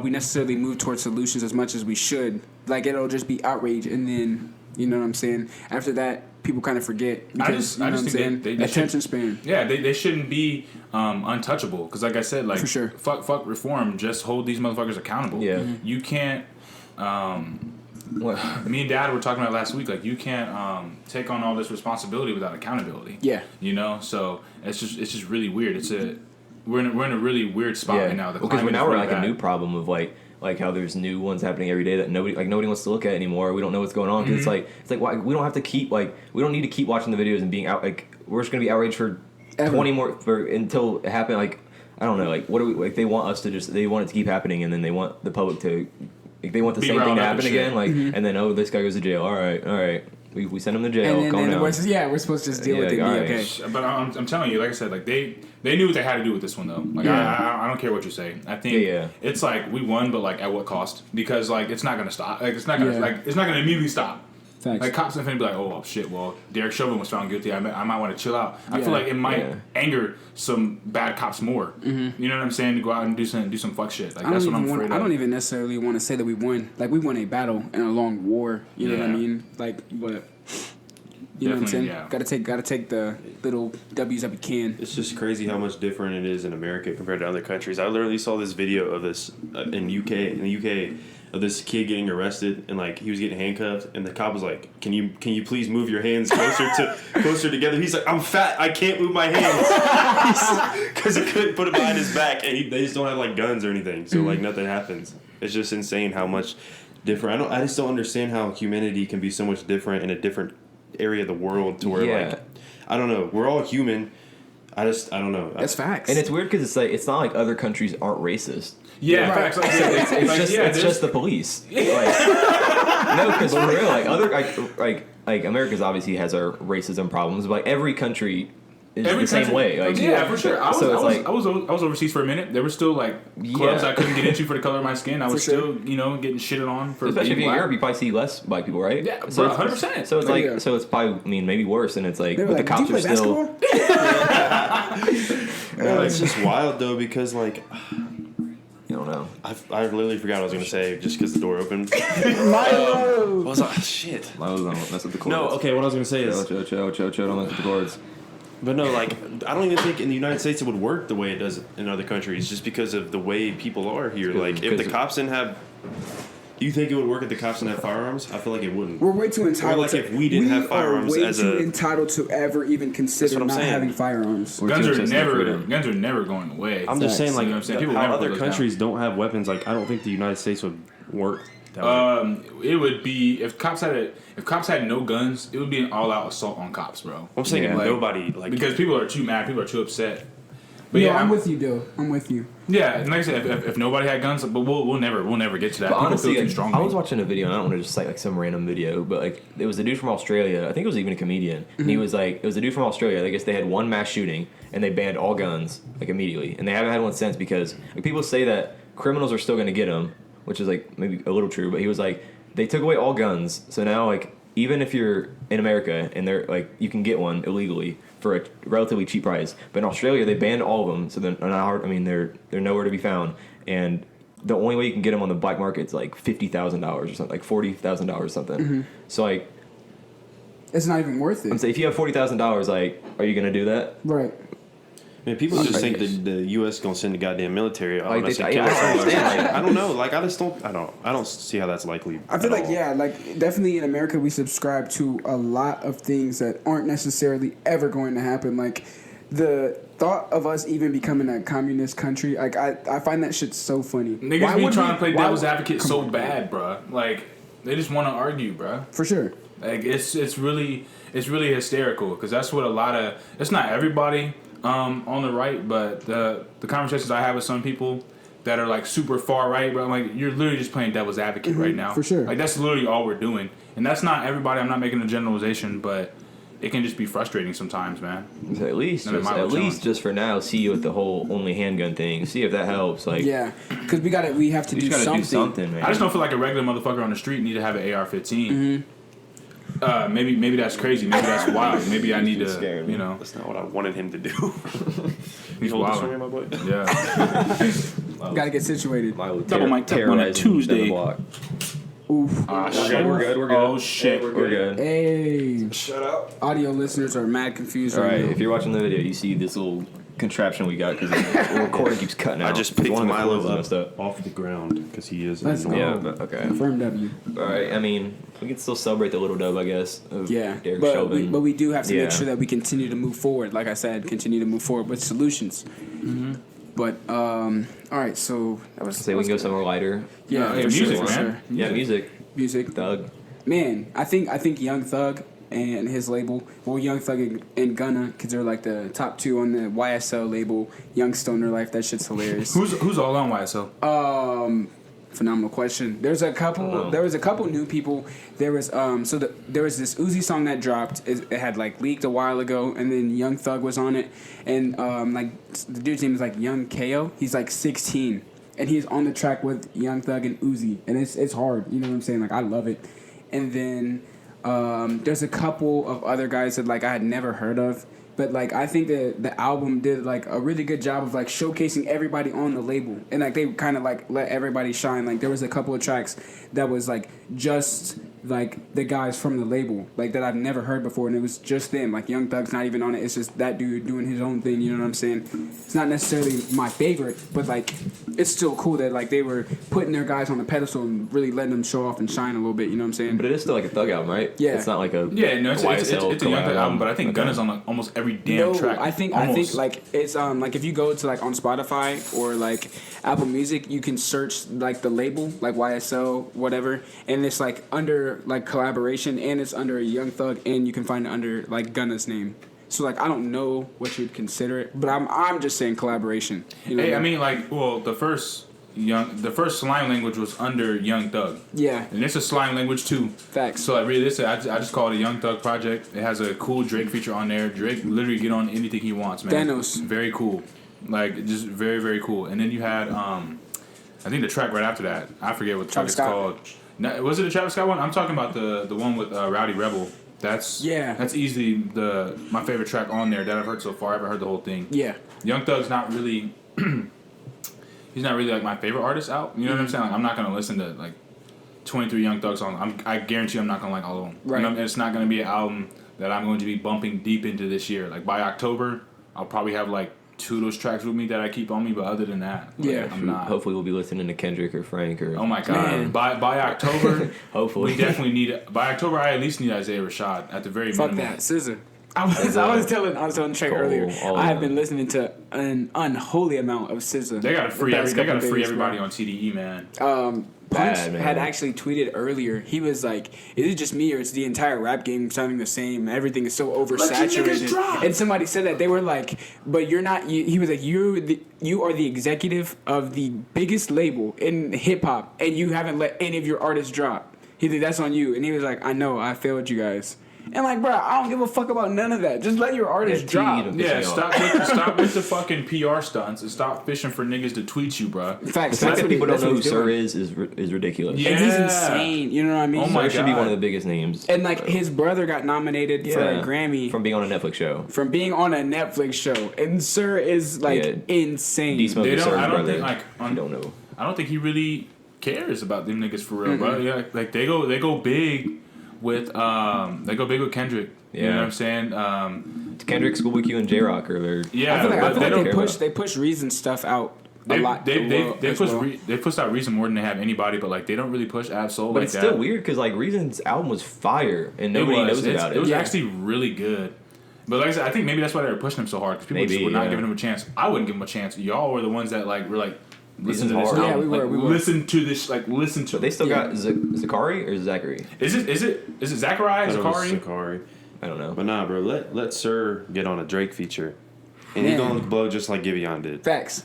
we necessarily move towards solutions as much as we should. Like, it'll just be outrage, and then, you know what I'm saying, after that people kind of forget because I just think they attention span. Yeah, they shouldn't be untouchable because, like I said, like, for sure. fuck reform. Just hold these motherfuckers accountable. Yeah, you can't. Me and Dad were talking about last week. Like, you can't take on all this responsibility without accountability. Yeah, you know. So it's just really weird. We're in a really weird spot right now. Because now we're like a new problem of like like how there's new ones happening every day that nobody wants to look at anymore. We don't know what's going on because it's like why we don't have to keep we don't need to keep watching the videos and being out we're just gonna be outraged for 20 more until it happened. Like I don't know, like what do we they want us to they want it to keep happening, and then they want the public to they want the same thing to happen again, and then this guy goes to jail. All right. We send him to jail. And then we're supposed to just deal with it. Okay. But I'm telling you, like I said, like they knew what they had to do with this one though. Like I don't care what you say. I think it's like we won, but like at what cost? Because like it's not gonna stop. Like it's not gonna immediately stop. Thanks. Like cops are gonna be like, oh shit, well Derek Chauvin was found guilty. I might want to chill out. I feel like it might anger some bad cops more. You know what I'm saying? To go out and do some fuck shit. Like that's what I'm afraid of. I don't even necessarily want to say that we won. Like we won a battle and a long war. You know what I mean? Like, but you know what I'm saying? Yeah. Gotta take the little W's that we can. It's just crazy how much different it is in America compared to other countries. I literally saw this video of this in the UK of this kid getting arrested, and like he was getting handcuffed, and the cop was like, "Can you please move your hands closer together?" He's like, "I'm fat, I can't move my hands," because he couldn't put it behind his back, and they just don't have like guns or anything, so like nothing happens. It's just insane how much different. I just don't understand how humanity can be so much different in a different area of the world to where like I don't know, we're all human. I don't know. That's facts. And it's weird because it's not like other countries aren't racist. Yeah, right. It's just the police. Like, no, because for real, like other like America's obviously has our racism problems, but like every country is the same way. Like, yeah, for sure. I was overseas for a minute. There were still like clubs I couldn't get into for the color of my skin. I was still getting shitted on for especially if you're in Europe, you probably see less black people, right? Yeah, so 100%. So it's like so it's probably maybe worse, and it's like but the cops are still. It's just wild though because like. I don't know. I literally forgot what I was going to say just because the door opened. I was like, shit. Milo don't mess with the cords. No, okay, what I was going to say is... Chill, don't mess with the cords. But no, like, I don't even think in the United States it would work the way it does in other countries just because of the way people are here. Like, if the cops didn't have... Do you think it would work if the cops didn't have firearms? I feel like it wouldn't. We're way too entitled. Or like if we didn't have firearms as a... We're way too entitled to ever even consider not having firearms. Guns are never going away. I'm just saying, like, how other countries don't have weapons. Like, I don't think the United States would work that way. It would be if cops had no guns, it would be an all-out assault on cops, bro. I'm saying nobody like because people are too mad, people are too upset. But yeah, I'm with you, Dill. I'm with you. Yeah, and like I said, if nobody had guns, but we'll never get to that. But honestly, feel too strong. I was watching a video, and I don't want to just cite like some random video, but like it was a dude from Australia. I think it was even a comedian, and he was like, it was a dude from Australia. I guess they had one mass shooting, and they banned all guns like immediately, and they haven't had one since because like, people say that criminals are still going to get them, which is like maybe a little true. But he was like, they took away all guns, so now like even if you're in America and they're like you can get one illegally for a relatively cheap price, but in Australia they banned all of them, so they're not hard. I mean, they're nowhere to be found, and the only way you can get them on the black market is like $50,000 or something, like $40,000 or something. So like, it's not even worth it. I'm saying if you have $40,000, like, are you gonna do that? Right. Man, people just think that the U.S. gonna send the goddamn military out. Like I don't understand. I don't know. Like I don't see how that's likely. I feel like like definitely in America we subscribe to a lot of things that aren't necessarily ever going to happen. Like the thought of us even becoming a communist country, like I find that shit so funny. Niggas be trying to play devil's advocate so bad, bro. Like they just want to argue, bro. For sure. Like it's really hysterical because that's what a lot of. It's not everybody. On the right, but the conversations I have with some people that are like super far right, but I'm like, you're literally just playing devil's advocate right now. For sure. Like that's literally all we're doing. And that's not everybody, I'm not making a generalization, but it can just be frustrating sometimes, man. So at least just for now, see you with the whole only handgun thing. See if that helps. Like because we have to do something. Man. I just don't feel like a regular motherfucker on the street need to have an AR-15. Maybe that's crazy. Maybe that's wild. Maybe I need to, That's not what I wanted him to do. He's wild. My boy? Yeah. Gotta get situated. Double mic tech on a Tuesday. Oof. Shit. We're good. Oh shit. We're good. Hey. Shut up. Audio listeners are mad confused. All right. If you're watching the video, you see this little contraption we got because the recording keeps cutting out. I just picked Milo up off the ground because he is. Okay. Confirmed W. All right. I mean, we can still celebrate the little dub, I guess. Derek Chauvin. But we do have to make sure that we continue to move forward. Like I said, continue to move forward with solutions. Mm-hmm. But all right, so that was. Say we can go somewhere lighter. Yeah, Yeah, for music, sure, for man. sure. Yeah, music. Music. Thug. Man, I think Young Thug and his label, well, Young Thug and Gunna, because they're like the top two on the YSL label. Young Stoner Life, that shit's hilarious. Who's all on YSL? Phenomenal question. There was a couple new people. There was there was this Uzi song that dropped. It had like leaked a while ago, and then Young Thug was on it, and like the dude's name is like Young KO. He's like 16, and he's on the track with Young Thug and Uzi, and it's hard. You know what I'm saying? Like I love it. And then there's a couple of other guys that like I had never heard of. But like I think that the album did like a really good job of like showcasing everybody on the label, and like they kind of like let everybody shine. Like there was a couple of tracks that was like just like the guys from the label, like that I've never heard before, and it was just them. Like Young Thug's not even on it; it's just that dude doing his own thing. You know what I'm saying? It's not necessarily my favorite, but like it's still cool that like they were putting their guys on the pedestal and really letting them show off and shine a little bit. You know what I'm saying? But it is still like a Thug album, right? Yeah. It's not like a It's a Young Thug album, but I think Okay. Gunna's on like almost every damn track. I think like it's like if you go to like on Spotify or like Apple Music, you can search like the label like YSL whatever, and it's like under like collaboration, and it's under a Young Thug, and you can find it under like Gunna's name. So like I don't know what you'd consider it, but I'm just saying collaboration. You know Hey, what I mean, like, well, the first slime language was under Young Thug, yeah, and it's a slime language too. facts. So like, really, I just call it a Young Thug project. It has a cool Drake feature on there. Drake literally get on anything he wants, man. Thanos. Very cool, like just very very cool. And then you had I think the track right after that, I forget what the track Travis is Scott. called. No, was it the Travis Scott one? I'm talking about the one with Rowdy Rebel. That's easily my favorite track on there that I've heard so far. I haven't heard the whole thing. Yeah, Young Thug's not really he's not really like my favorite artist out. You know what I'm saying? Like, I'm not gonna listen to like 23 Young Thug songs. I guarantee I'm not gonna like all of them. Right. You know, it's not gonna be an album that I'm going to be bumping deep into this year. Like by October, I'll probably have like 2 of those tracks with me that I keep on me. But other than that, like, Yeah. I'm not. Hopefully we'll be listening to Kendrick or Frank or. Oh my god! Man. By October, Hopefully. we definitely need. By October, I at least need Isaiah Rashad at the very fuck minimum. that, SZA. I was telling Trey Cole, earlier. all I of have them. been listening to an unholy amount of SZA. They gotta free the past couple days, everybody bro. on TDE, man. Punch Bad, man. had actually tweeted earlier. He was like, "Is it just me, or is the entire rap game sounding the same? Everything is so niggas oversaturated." drop. And somebody said that they were like, "But you're not." He was like, "You are the executive of the biggest label in hip hop, and you haven't let any of your artists drop." He said, "That's on you." And he was like, "I know, I failed you guys." And like, bro, I don't give a fuck about none of that. Just let your artists drop. Yeah, stop with the fucking PR stunts and stop fishing for niggas to tweet you, bro. Facts. The fact that people don't know who he's Sir doing. is ridiculous. Yeah. And he's insane. You know what I mean? Oh my Sir should be God. one of the biggest names. And like his brother got nominated for a Grammy from being on a Netflix show. from being on a Netflix show, and Sir is like Yeah. insane. D-Smoke They is don't. Sir's I don't brother. think like. You don't know. I don't think he really cares about them niggas for real, bro. Yeah, like they go big with Kendrick. You know Yeah. what I'm saying? Kendrick, Schoolboy Q, and J Rock are there. Yeah, I feel like, but they don't. they push Reason stuff out a They lot. they push out Reason more than they have anybody, but like they don't really push Absol But like it's that. still weird because like Reason's album was fire and nobody knows about it. It was Yeah. actually really good. But like I said, I think maybe that's why they were pushing him so hard because people Maybe, just were not yeah. giving him a chance. I wouldn't give him a chance. Y'all were the ones that like were like listen to Reason's this hard. album. Yeah, we Like, were. Listen to this. Like listen to. But they still Yeah. got Zakari or Zachary? Is it Zachariah? Zakari? Sakari. I don't know. But nah, bro, let Sir get on a Drake feature, and he's Man. gonna blow just like Giveon did. Facts.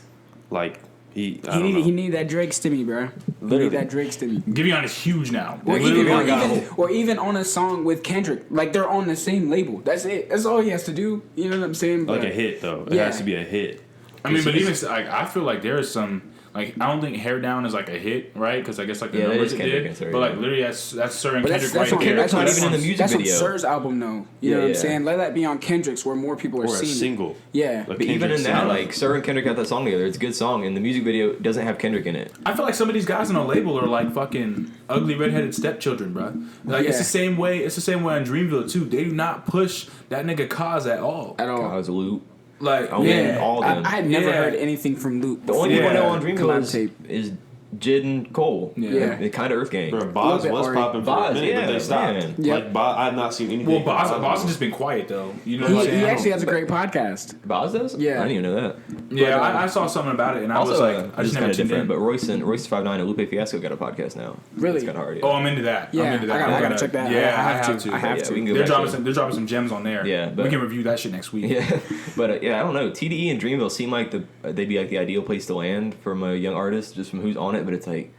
Like he He need that Drake stimmy, bro. He Literally. need that Drake stimmy. Giveon is huge now. Or Literally, even on a song with Kendrick, like they're on the same label. That's it. That's all he has to do. You know what I'm saying? like But a hit though. It Yeah. has to be a hit. I mean, but even like I feel like there is some like I don't think Hair Down is like a hit, right? Because I guess like the Yeah, that numbers is it Kendrick did. and Sir, But like yeah. literally that's Sir and But Kendrick that's right on here. Kendrick's not even in the That's- music that's video. on Sir's album, though. You know Yeah, what I'm yeah. saying? Let that be on Kendrick's, where more people are Or a seeing single. it. Yeah. Like But even Kendrick in that, single. like Sir and Kendrick got that song together. It's a good song, and the music video doesn't have Kendrick in it. I feel like some of these guys on the label are like fucking ugly redheaded stepchildren, bro. Like it's Yeah. the same way. It's the same way on Dreamville too. They do not push that nigga Kaz at all. At all. Cause Loop. Like Oh, Yeah. man, all of them. I had never Yeah. heard anything from Luke. The only Yeah. people I know on Collab Dreamville tape. is Jid and Cole. Yeah. It kind of Earth Gang. Bro, Boz bit was Ari. popping for Boz, a minute, but yeah, they stopped. man. Yep. Like, I have not seen anything. Well, Boz from has just been quiet though. You know what He, I'm saying? he I actually don't- has a great podcast. Boz does? Yeah. I didn't even know that. Yeah, But, I saw something about it, and I Also, was like, I this just is never kind of tuned different, in. but Royce 5'9" and Lupe Fiasco got a podcast now. Really? It's kind of hard. Yeah. Oh, I'm into that. Yeah, I'm into that. I gotta check that out. Yeah, I have to. I have Yeah, to. we can go They're back to- dropping some gems on there. Yeah, but- we can review that shit next week. Yeah, but yeah, I don't know. TDE and Dreamville seem like they'd be like the ideal place to land from a young artist, just from who's on it. But it's like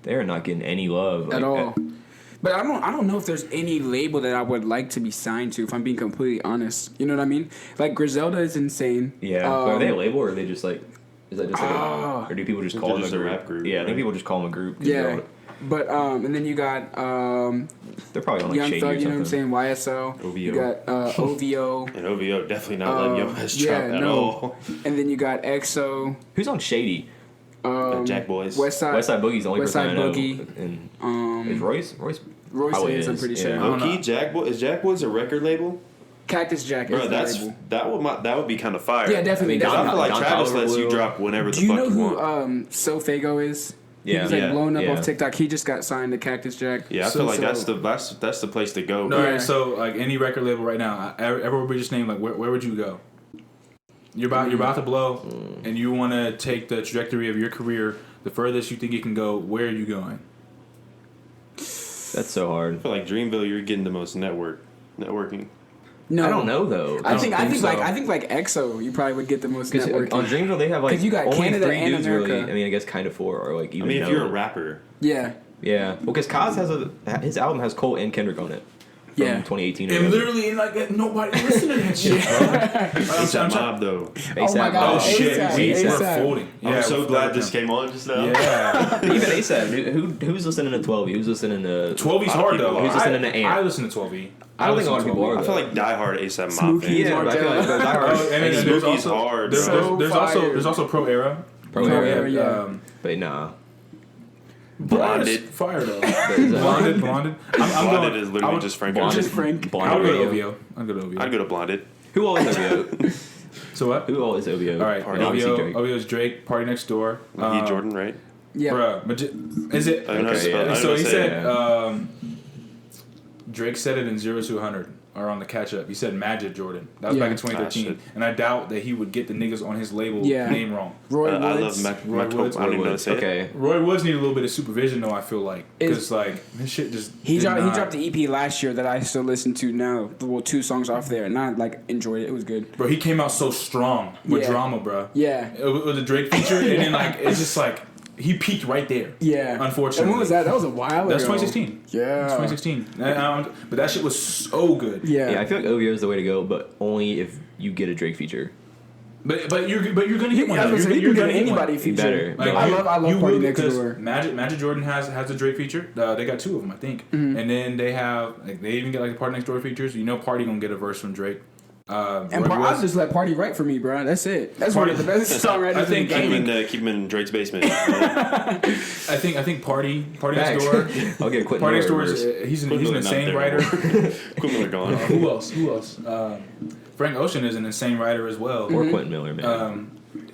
they're not getting any love At like, all. But I don't know if there's any label that I would like to be signed to, if I'm being completely honest. You know what I mean? Like Griselda is insane. Yeah, but are they a label or are they just like? Is that just like Ah. or do people just I think call them they're a just a group? rap group, Yeah, I think right? people just call them a group. 'cause Yeah. But and then you got they're probably on like Young Shady Thug, or you know what I'm something. saying? YSL. OVO. You got OVO. And OVO definitely not letting your ass yeah, drop at no. all. And then you got EXO. Who's on Shady? Jack Boys. Westside. Westside Boogie's the only Westside person I know. Boogie. And is Royce? Royce probably is, I'm pretty sure. Yeah. don't know. Low-key, is Jack Boys a record label? Cactus Jack Bro, is that's the label. that would be kind of fire. Yeah, definitely. Because I feel like Don Travis Toliver lets you will. drop whenever Do the you fuck know you who want. Sofago is? Yeah. He's like Yeah, blown up yeah. off TikTok. He just got signed to Cactus Jack. Yeah, I feel like that's the place to go. No, bro. right, so like any record label right now, everyone would just name like where would you go? You're about to blow, and you want to take the trajectory of your career the furthest you think you can go. Where are you going? That's so hard. I feel like Dreamville, you're getting the most networking. No, I don't know though. I think so. like EXO, you probably would get the most Because networking. on Dreamville they have like 'Cause you got only Canada 3 and dudes America. really. I mean, I guess kind of 4 are like I even. mean, if know. you're a rapper, yeah, Yeah, well, because Kaz has his album has Cole and Kendrick on it. From Yeah. 2018. or And whatever. literally, like nobody listened to that shit, bro. ASAP Mob though. ASAP my God, Oh Mob. shit, ASAP, we ASAP. were folding. I'm Yeah, so we're glad folding this now. came on just now. Yeah, Even ASAP. Who's listening to 12? Who's listening to 12E's A lot of hard people though. are. Who's listening to Ant? I listen to 12E. I don't think a lot of listen to people 12E. are. I feel like diehard ASAP Mob Smokey, fans. Yeah, but I feel like the Die Hard. Oh, and then Hey, there's Smokey's also hard, there's, bro. there's fire. there's also Pro Era. Pro Era, Era, yeah. but nah. Blonded. Fire though. There's, Blonded. I'm Blonded going. is literally just Frank Blonded. Just Frank. I Blonded would go to Radio. OVO. I'd go to OVO. I'd go to Blonded. Who all is OVO? So what? Who all is OVO? All right, And obviously OVO. Drake. OVO's Drake. Party Next Door. Heath Jordan, right? Yeah, Bruh, but is it? I don't know how to Okay, spell- yeah. I don't So know he how to say said it. Drake said it in 0 to 100 or on the catch up. He said Magic Jordan. That was Yeah. back in 2013, shit. and I doubt that he would get the niggas on his label Yeah. name wrong. Roy I love Woods. Roy Woods. I don't even know how to say it. Okay. Roy Woods need a little bit of supervision though. I feel like Is- because like this shit just He did dropped not- the EP last year that I still listen to now. Well, 2 songs off there, and I like enjoyed it. It was good. Bro, he came out so strong with Yeah. drama, bro. Yeah, With the Drake feature, and then like it's just like he peaked right there. yeah. Unfortunately. And when was that? That was a while That's ago. 2016. Yeah. It's 2016. But that shit was so good. Yeah. Yeah, I feel like OVO is the way to go, but only if you get a Drake feature. But you're gonna get one. I was though. gonna say, You're you can gonna get get one. anybody feature. better. Like, I love you Party will, Next because Door. Magic Jordan has a Drake feature. They got 2 of them, I think. Mm-hmm. And then they have like they even get like the Party Next Door features. You know, Party gonna get a verse from Drake. And Roy I Woods- just let Party write for me, bro. That's it. That's Party- one of the best songwriters. I think- in the game. Keep him in Drake's basement. I think Party Next Facts. Door. I'll get Quentin Party Next Door Miller is verse. he's an Quentin Miller's insane not there writer. anymore. Quentin Miller gone. Who else? Frank Ocean is an insane writer as well. Or Quentin Miller, man.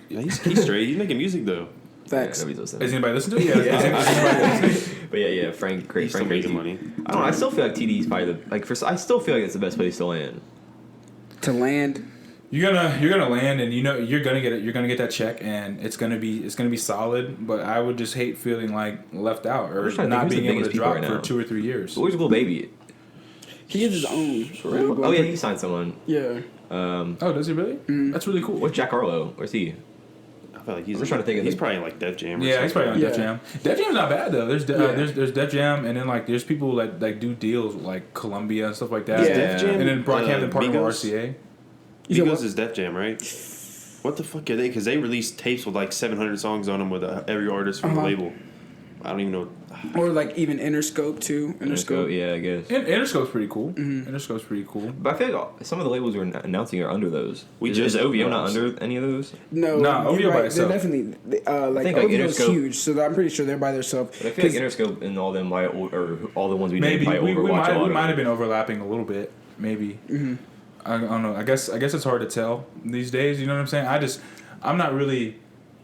Yeah, he's straight. He's making music though. Facts. Nobody's listening. Is anybody listening to it? Yeah. Is anybody listening? But yeah, Frank, great, He's still Frank, crazy. making money. I don't know. I still feel like TD's probably the like. I still feel like it's the best place to land. To land. You're gonna land, and you know you're gonna get it. You're gonna get that check, and it's gonna be solid. But I would just hate feeling like left out or just trying to not think being who's able the to biggest drop people for right now. 2 or 3 years. But where's Lil Baby? He is his own. Oh yeah, he signed someone. Yeah. Oh, does he really? That's really cool. What's Jack Harlow? Where's he? I feel like he's. I'm just trying to think of He's the- probably in like Def Jam. Or Yeah, he's probably on Yeah. Def Jam. Def Jam's not bad though. There's Yeah. there's Def Jam, and then like there's people that like do deals with like Columbia and stuff like that. Yeah. Def Jam, And then Brockhampton partner with Migos? RCA. said Migos what? is Def Jam, right? What the fuck are they? Because they released tapes with like 700 songs on them with every artist from the label. I don't even know. Or like even Interscope too. Interscope. Yeah, I guess. Interscope's pretty cool. Interscope's pretty cool. But I feel like some of the labels we're announcing are under those. We is just- OVO not under any of those? No, Nah, you're OVO by right. itself. They're definitely like think, like, OVO's Interscope- huge, so I'm pretty sure they're by themselves. But I feel like Interscope and all them might, or all the ones we Maybe named we probably overwatch a lot might of have them. been overlapping a little bit. Maybe. I don't know. I guess it's hard to tell these days. You know what I'm saying? I'm not really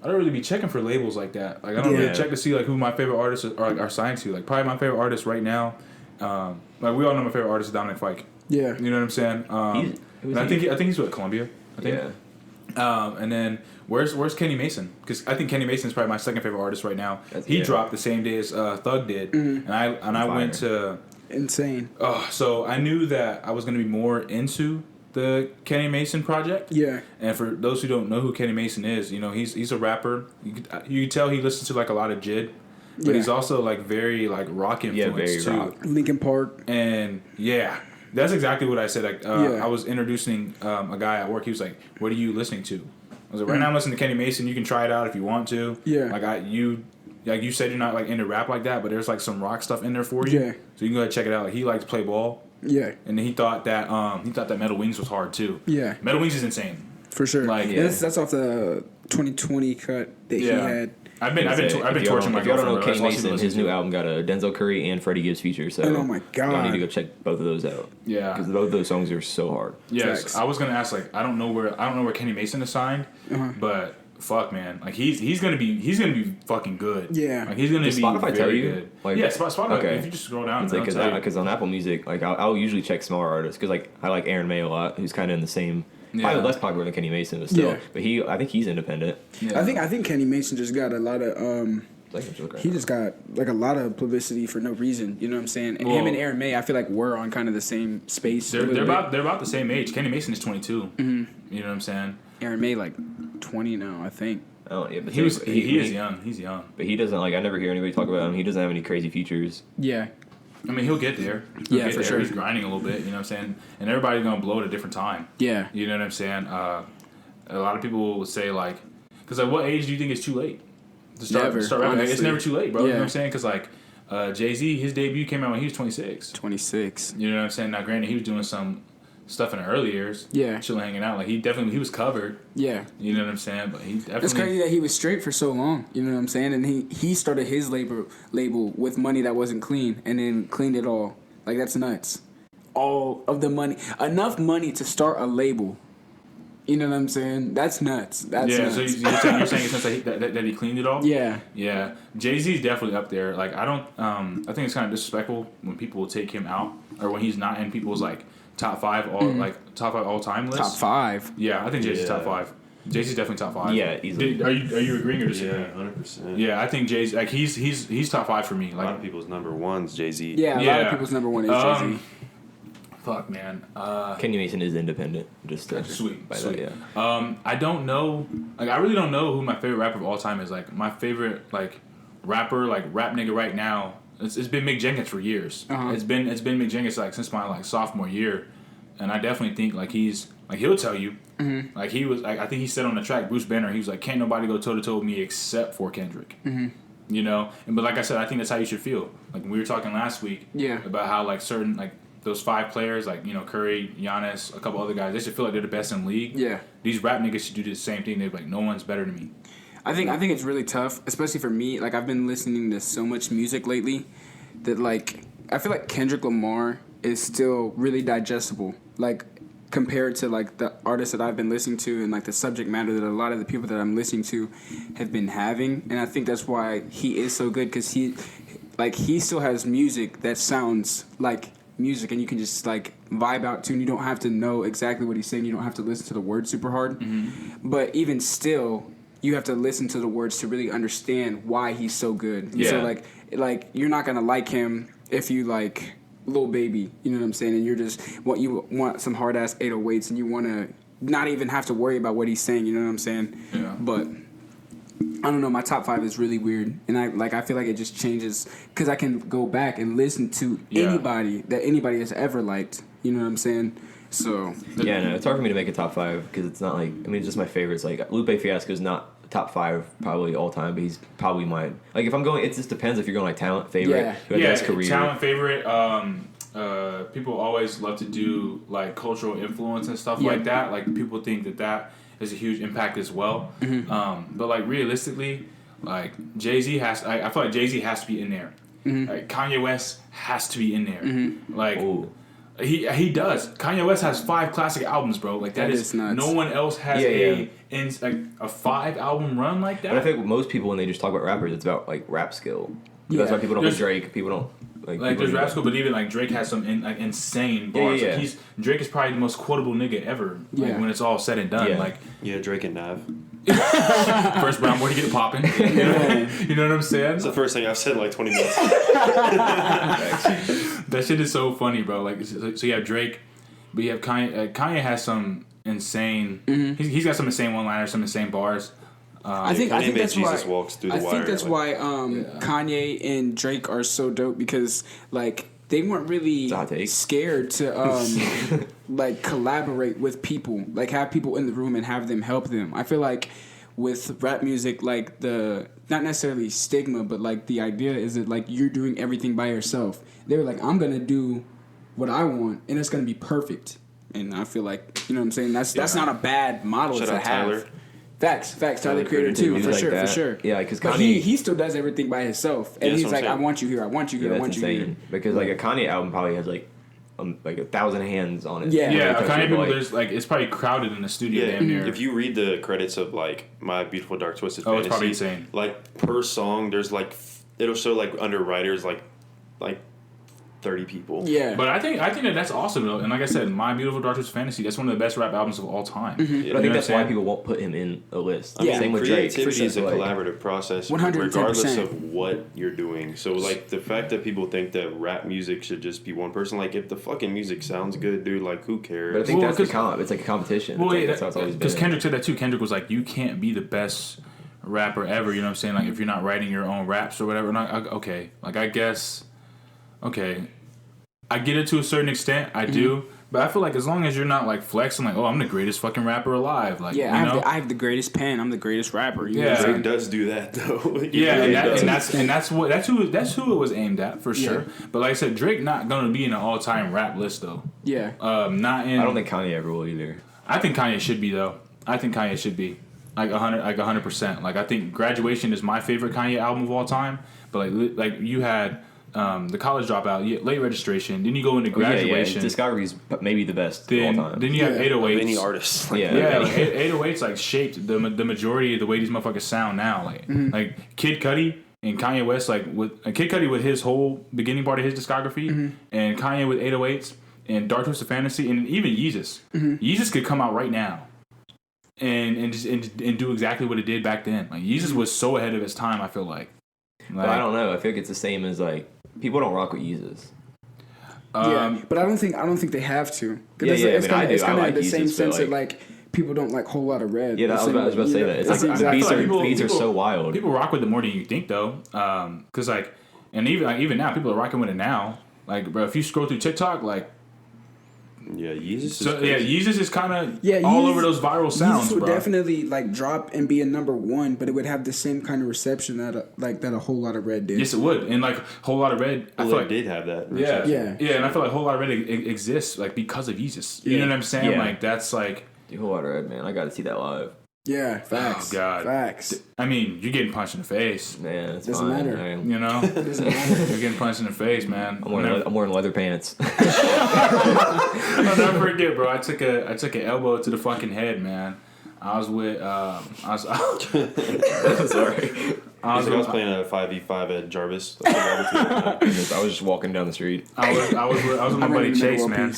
I don't really be checking for labels like that. Like I don't really check to see like who my favorite artists are signed to. Like probably my favorite artist right now, like we all know my favorite artist is Dominic Fike. Yeah, you know what I'm saying. And I think he's with Columbia. I think. Yeah. And then where's Kenny Mason? Because I think Kenny Mason is probably my second favorite artist right now. He dropped the same day as Thug did, and I went to insane. So I knew that I was going to be more into the Kenny Mason project. Yeah. And for those who don't know who Kenny Mason is, you know, he's a rapper. You can tell he listens to like a lot of JID, but he's also like very like rock influenced too. Rock. Linkin Park. And that's exactly what I said. Like I was introducing a guy at work. He was like, "What are you listening to?" I was like, "Right now I'm listening to Kenny Mason. You can try it out if you want to." Yeah. Like you said, you're not like into rap like that, but there's like some rock stuff in there for you. Yeah. So you can go ahead and check it out. Like, he likes to play ball. Yeah. And he thought that Metal Wings was hard too. Yeah. Metal Wings is insane. For sure. Like that's off the 2020 cut that he had. I've been torching my girlfriend. If y'all don't know Kenny Mason, his new album got a Denzel Curry and Freddie Gibbs feature. So oh my god, y'all need to go check both of those out. Yeah, because both of those songs are so hard. Yes, I was gonna ask like I don't know where Kenny Mason is signed, but fuck man, like he's gonna be fucking good. Yeah, like he's gonna be Spotify tell you good. Like, yeah, Spotify. Okay. If you just scroll down, because on Apple Music, like I'll usually check smaller artists because like I like Aaron May a lot, who's kind of in the same. Probably less popular than Kenny Mason, but still. Yeah. But I think he's independent. Yeah. I think Kenny Mason just got a lot of he just got like a lot of publicity for no reason. You know what I'm saying? And him and Aaron May, I feel like we're on kind of the same space. They're about the same age. Kenny Mason is 22. Mm-hmm. You know what I'm saying? Aaron May like 20 now, I think. Oh yeah, but he is young. He's young. But he doesn't like. I never hear anybody talk about him. He doesn't have any crazy features. Yeah. I mean, he'll get there. For sure. He's grinding a little bit, you know what I'm saying? And everybody's going to blow at a different time. Yeah. You know what I'm saying? A lot of people will say, like, because at what age do you think it's too late to start rapping? It's never too late, bro. Yeah. You know what I'm saying? Because, like, Jay-Z, his debut came out when he was 26. 26. You know what I'm saying? Now, granted, he was doing some stuff in the early years. Yeah. Chilling, hanging out. Like, he was covered. Yeah. You know what I'm saying? But he definitely... It's crazy that he was straight for so long. You know what I'm saying? And he started his label with money that wasn't clean and then cleaned it all. Like, that's nuts. All of the money. Enough money to start a label. You know what I'm saying? That's nuts. That's nuts. So you're saying since that he cleaned it all? Yeah. Yeah. Jay-Z's definitely up there. Like, I think it's kind of disrespectful when people will take him out or when he's not in people's, like, top five all time list. Top five. Yeah, I think Jay-Z's top five. Jay-Z's definitely top five. Yeah, easily. Are you agreeing or disagreeing? Yeah, 100%. Yeah, I think Jay-Z, like he's top five for me. Like, a lot of people's number one's Jay-Z. Yeah, a lot of people's number one is Jay-Z. Fuck man. Kenny Mason is independent. Just sweet. That, yeah. I don't know. Like, I really don't know who my favorite rapper of all time is. Like, my favorite like rapper, like rap nigga right now. It's been Mick Jenkins for years. Uh-huh. It's been Mick Jenkins like since my like sophomore year, and I definitely think like he'll tell you. Mm-hmm. Like he was like I think he said on the track Bruce Banner he was like can't nobody go toe to toe with me except for Kendrick. Mm-hmm. You know, but like I said I think that's how you should feel. Like we were talking last week about how like certain like those five players like you know Curry, Giannis, a couple other guys they should feel like they're the best in the league. Yeah, these rap niggas should do the same thing. They're like no one's better than me. I think it's really tough, especially for me. Like I've been listening to so much music lately that like I feel like Kendrick Lamar is still really digestible. Like compared to like the artists that I've been listening to and like the subject matter that a lot of the people that I'm listening to have been having, and I think that's why he is so good because he still has music that sounds like music and you can just like vibe out to and you don't have to know exactly what he's saying. You don't have to listen to the words super hard. Mm-hmm. But even still, you have to listen to the words to really understand why he's so good. Yeah. So like you're not gonna like him if you like Lil Baby, you know what I'm saying? And you're just you want some hard ass 808s and you want to not even have to worry about what he's saying. You know what I'm saying? Yeah. But I don't know. My top five is really weird, and I feel like it just changes because I can go back and listen to anybody that anybody has ever liked. You know what I'm saying? So yeah, no, it's hard for me to make a top five because it's not like it's just my favorites. Like Lupe Fiasco is not top five probably all time, but he's probably mine. Like if I'm going, it just depends if you're going like talent favorite, career, talent favorite. People always love to do like cultural influence and stuff like that. Like people think that is a huge impact as well. Mm-hmm. But like realistically, like Jay-Z I feel like Jay-Z has to be in there. Mm-hmm. Like Kanye West has to be in there. Mm-hmm. Like. Ooh. He does. Kanye West has 5 classic albums, bro. Like that is nuts. No one else has a 5-album run like that. But I think most people, when they just talk about rappers, it's about like rap skill. That's why people don't put Drake. People don't like there's rap skill, but even like Drake has some insane bars. Yeah. Like Drake is probably the most quotable nigga ever. Like, when it's all said and done, like Drake and Nav. First brown boy to get popping. You know what I'm saying? That's the first thing I've said in like 20 minutes. That shit is so funny, bro. Like, so you have Drake, but you have Kanye. Kanye has some insane. He's got some insane one-liners, some insane bars. I think that's Jesus why. walks through the I wire, think that's why Kanye and Drake are so dope because like they weren't really scared to like collaborate with people, like have people in the room and have them help them. I feel like with rap music, like the not necessarily stigma, but like the idea is that like you're doing everything by yourself. They were like, I'm gonna do what I want, and it's gonna be perfect. And I feel like you know what I'm saying. That's not a bad model Shout to out have. Tyler. Facts. Tyler Creator too, for sure. Yeah, because but he still does everything by himself, and he's like, I want you here, I want you here, I want you here. Because like a Kanye album probably has like 1,000 hands on it. Yeah. Kanye people, there's like it's probably crowded in the studio. Damn near. If you read the credits of like My Beautiful Dark Twisted Fantasy, it's probably insane. Like per song, there's like it'll show like under writers like 30 people. Yeah. But I think that's awesome though. And like I said, My Beautiful Dark Twisted Fantasy, that's one of the best rap albums of all time. But I think that's why people won't put him in a list. Same with Drake. Creativity is a collaborative process 110%. regardless of what you're doing. So like the fact that people think that rap music should just be one person, like if the fucking music sounds good, dude, like who cares? But I think that's it's like a competition. Well, that's how it's always been. Because Kendrick said that too. Kendrick was like, you can't be the best rapper ever, you know what I'm saying? Like if you're not writing your own raps or whatever. Okay. Like I guess I get it to a certain extent, I do, but I feel like as long as you're not like flexing, like, oh, I'm the greatest fucking rapper alive, like, I have the greatest pen, I'm the greatest rapper. Drake does do that though. That's who it was aimed at for sure. But like I said, Drake not gonna be in an all-time rap list though. Yeah. Not in. I don't think Kanye ever will either. I think Kanye should be though. I think Kanye should be like 100%. Like I think Graduation is my favorite Kanye album of all time. But like you had. The College Dropout, Late Registration. Then you go into Graduation. Discography's maybe the best of all time. Then you have 808s. Of any artist. Like 808s like shaped the majority of the way these motherfuckers sound now. Like Kid Cudi and Kanye West, like with Kid Cudi with his whole beginning part of his discography, and Kanye with 808s and Dark Twisted Fantasy, and even Yeezus. Yeezus could come out right now. And do exactly what it did back then. Like Yeezus was so ahead of his time. I feel like. But I don't know. I feel like it's the same as like people don't rock with Yeezus. But I don't think they have to. It's kind of the same sense that like people don't like Whole Lotta Red. Yeah, I was about to say that. It's like the beats are so wild. People rock with it more than you think though, because like, and even now people are rocking with it now. Like, bro, if you scroll through TikTok, like. Yeah, Yeezus. Yeezus is kind of all over those viral sounds. Yeezus would definitely like drop and be a number one, but it would have the same kind of reception that a Whole Lotta Red did. Yes, it would, and like Whole Lotta Red, I feel like did have that. Yeah, and I feel like Whole Lotta Red exists like because of Yeezus. You know what I'm saying? Yeah. Like that's like Whole Lotta Red, man. I got to see that live. Yeah, facts. Oh God, facts. I mean, you're geting punched in the face. Man, it doesn't matter. You know, doesn't matter. You're getting punched in the face, man. I'm wearing leather pants. I'll never forget, bro. I took an elbow to the fucking head, man. I was with sorry. I was playing a 5v5 at Jarvis. I was just walking down the street. I was with my buddy Chase, man.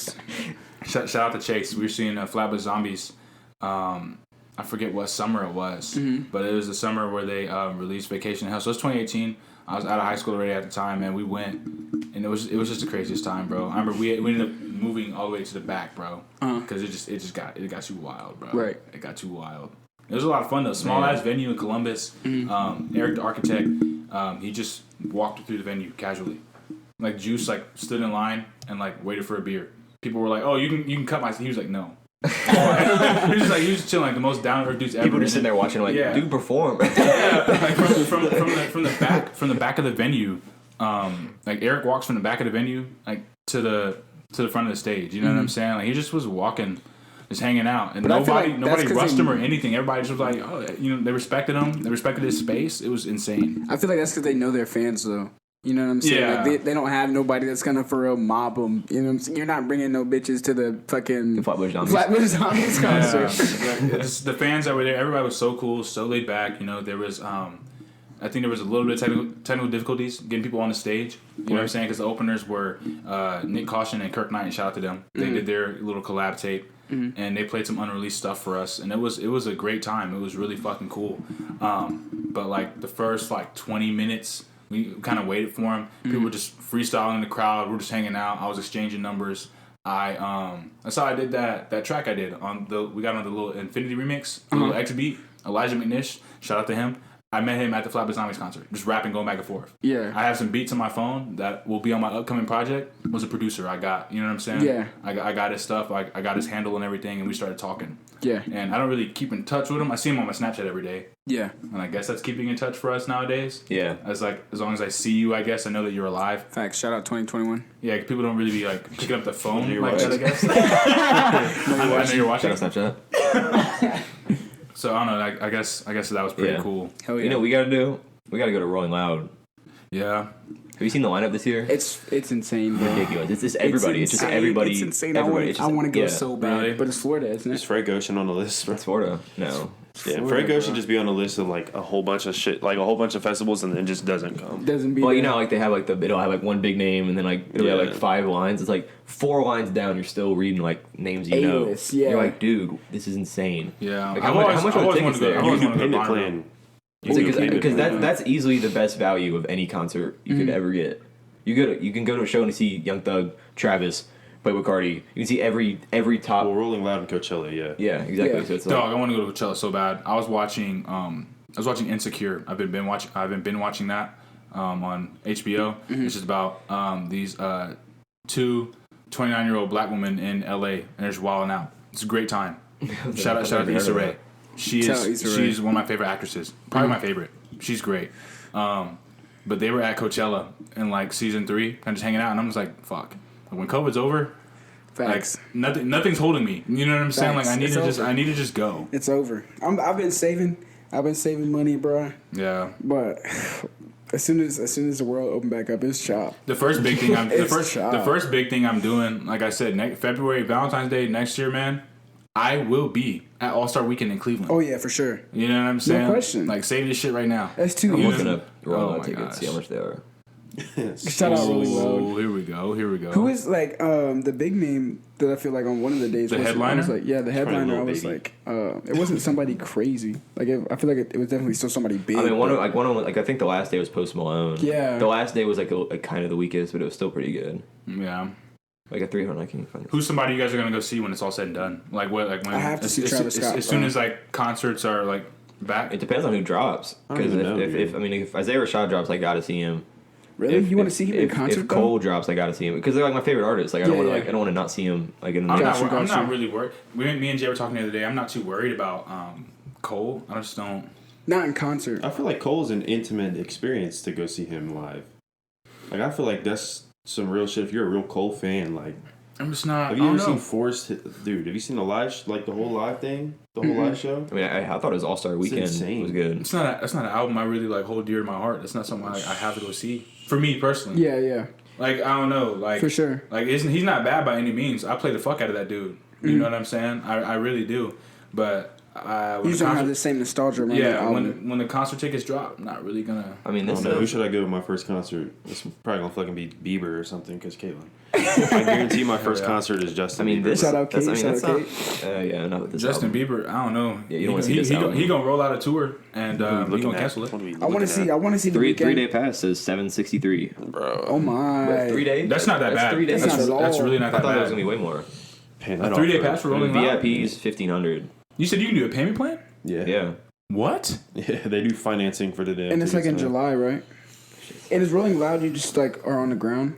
Shout out to Chase. We were seeing Flatbush Zombies. I forget what summer it was, but it was the summer where they released Vacation to Hell. So it's 2018. I was out of high school already at the time, and we went, and it was just the craziest time, bro. I remember we ended up moving all the way to the back, bro, because it got too wild, bro. Right. It got too wild. It was a lot of fun though. Small ass venue in Columbus. Eric the architect, he just walked through the venue casually. Like Juice stood in line and waited for a beer. People were like, "Oh, you can cut my." He was like, "No." he was just chilling, like the most down to earth dudes ever. People just sitting there watching, dude, perform. Like from the back of the venue, like Eric walks from the back of the venue, like to the front of the stage. You know what I'm saying? Like he just was walking, just hanging out, and nobody rushed him or anything. Everybody just was like, oh, they respected him. They respected his space. It was insane. I feel like that's because they know their fans though. You know what I'm saying? Yeah. Like they don't have nobody that's gonna for real mob them. You know what I'm saying? You're not bringing no bitches to the fucking Flatbush Zombies. Zombies concert. Just the fans that were there, everybody was so cool, so laid back. You know, there was, I think there was a little bit of technical difficulties getting people on the stage. You know what I'm saying? Because the openers were Nick Caution and Kirk Knight. Shout out to them. They did their little collab tape, and they played some unreleased stuff for us, and it was a great time. It was really fucking cool. But like the first like 20 minutes. We kind of waited for him. People were just freestyling in the crowd. We're just hanging out. I was exchanging numbers. That's how I did that track I did we got on the little Infinity remix, the little X beat. Elijah McNish, shout out to him. I met him at the Flatbush Zombies concert, just rapping, going back and forth. Yeah. I have some beats on my phone that will be on my upcoming project. Was a producer I got, you know what I'm saying? Yeah. I got his stuff. I got his handle and everything, and we started talking. Yeah. And I don't really keep in touch with him. I see him on my Snapchat every day. Yeah. And I guess that's keeping in touch for us nowadays. Yeah. As long as I see you, I guess I know that you're alive. Facts. Shout out 2021. Yeah, people don't really be like picking up the phone You're like right. that, I guess. I know you're watching. Shout out Snapchat. So I don't know. I guess that was pretty cool. Hell yeah. You know what we gotta do? We gotta go to Rolling Loud. Yeah. Have you seen the lineup this year? It's insane, bro. Ridiculous. It's just everybody. It's just insane. everybody. It's insane. Everybody. I want to go so bad, Really? but it's Florida, isn't Is it? Frank Ocean on the list, bro? It's Florida. No. Yeah, Florida, Frank Ocean bro. just be on the list of like a whole bunch of shit, like a whole bunch of festivals, and then just doesn't come. Doesn't be. Well, you there. know, like they have like it'll have like one big name and then like it'll have like 5 lines. It's like 4 lines down. You're still reading like names you know. A-list, yeah. You're like, dude, this is insane. Yeah. Like, I've how much always are the wanted tickets to go. there? I've You always do wanted to go Pendant to Plan. Because that's easily the best value of any concert you could ever get. You can go to a show and see Young Thug, Travis, Playboy Carti. You can see every top. Well, Rolling Loud and Coachella, yeah. Yeah, exactly. Yeah. So it's like, Dog, I want to go to Coachella so bad. I was watching Insecure. I've been watching that on HBO. It's just about these 2 29-year-old black women in LA, and they're just wilding out. It's a great time. Shout out to Issa Rae. She's one of my favorite actresses. Probably my favorite. She's great. But they were at Coachella in like season 3, kind of just hanging out, and I'm just like, fuck. Like, when COVID's over, Facts. like nothing's holding me. You know what I'm saying? Like Facts. I need to just go. It's over. I've been saving money, bro. Yeah. But as soon as the world opened back up, it's chop. The first big thing the It's chop. first big thing I'm doing, like I said, February, Valentine's Day next year, man. I will be at All-Star Weekend in Cleveland. Oh yeah, for sure. You know what I'm saying? question. Like, save this shit right now. That's too I'm easy. looking up Rolling Oh Loud my tickets, see gosh. how much they are. Shout out Rolling Loud. Oh, here we go. Who is like the big name that I feel like on one of the days? The I headliner? was like, yeah, the headliner. I Lil was Baby. like, it wasn't somebody crazy. Like I feel like it was definitely still somebody big. I mean, but- I think the last day was Post Malone. Yeah. The last day was like kind of the weakest, but it was still pretty good. Yeah. Like a 300, I can find it. Who's somebody you guys are gonna go see when it's all said and done? Like what? Like when I have to as- see as- Travis as- Scott, As soon bro. as like concerts are like back. It depends on who drops. I don't Because even know, if Isaiah Rashad drops, I gotta see him. Really, you want to see him in concert? If Cole drops, I gotta see him because they're like my favorite artists. Like I don't Yeah, want to yeah. like I don't want to not see him like in the I'm next. not. I'm Gotcha. not really worried. Me and Jay were talking the other day. I'm not too worried about Cole. I just don't. Not in concert. I feel like Cole's an intimate experience to go see him live. Like, I feel like that's some real shit. If you're a real Cole fan, like, I'm just not. have I you don't ever know. seen Forrest? Dude, have you seen the live, like the whole live thing, the whole live show? I mean, I thought his All Star Weekend insane. was good. It's not. That's not an album I really like hold dear to my heart. That's not something I have to go see. For me personally. Yeah. Like I don't know. Like For sure. Like he's not bad by any means. I play the fuck out of that dude. You know what I'm saying? I really do. But when You the don't have concert- the same nostalgia around that yeah, album. when the concert tickets drop, I'm not really gonna. I mean, I this don't know. Who is should I go to my first concert? It's probably gonna fucking be Bieber or something, because Caitlyn. I guarantee my first concert is Justin I mean, Bieber. this. Shout out that's, I Kate, mean, shout that's out not. Yeah, not with this Justin album. Bieber, I don't know. Yeah, you don't wanna see this he album. gonna roll out a tour and he gonna cancel it. I want to see. I want to see the 3 weekend. day pass says 763. Bro. Oh my. 3 days? That's not that bad. 3 days. That's not at That's all. really not I that thought it was bad. gonna be way more. Paying A that 3 day off, pass for bro. Rolling Loud. VIP's 1500. You said you can do a payment plan? Yeah. Yeah. What? Yeah, they do financing for the day. And it's like in July, right? And is Rolling Loud, you just like are on the ground?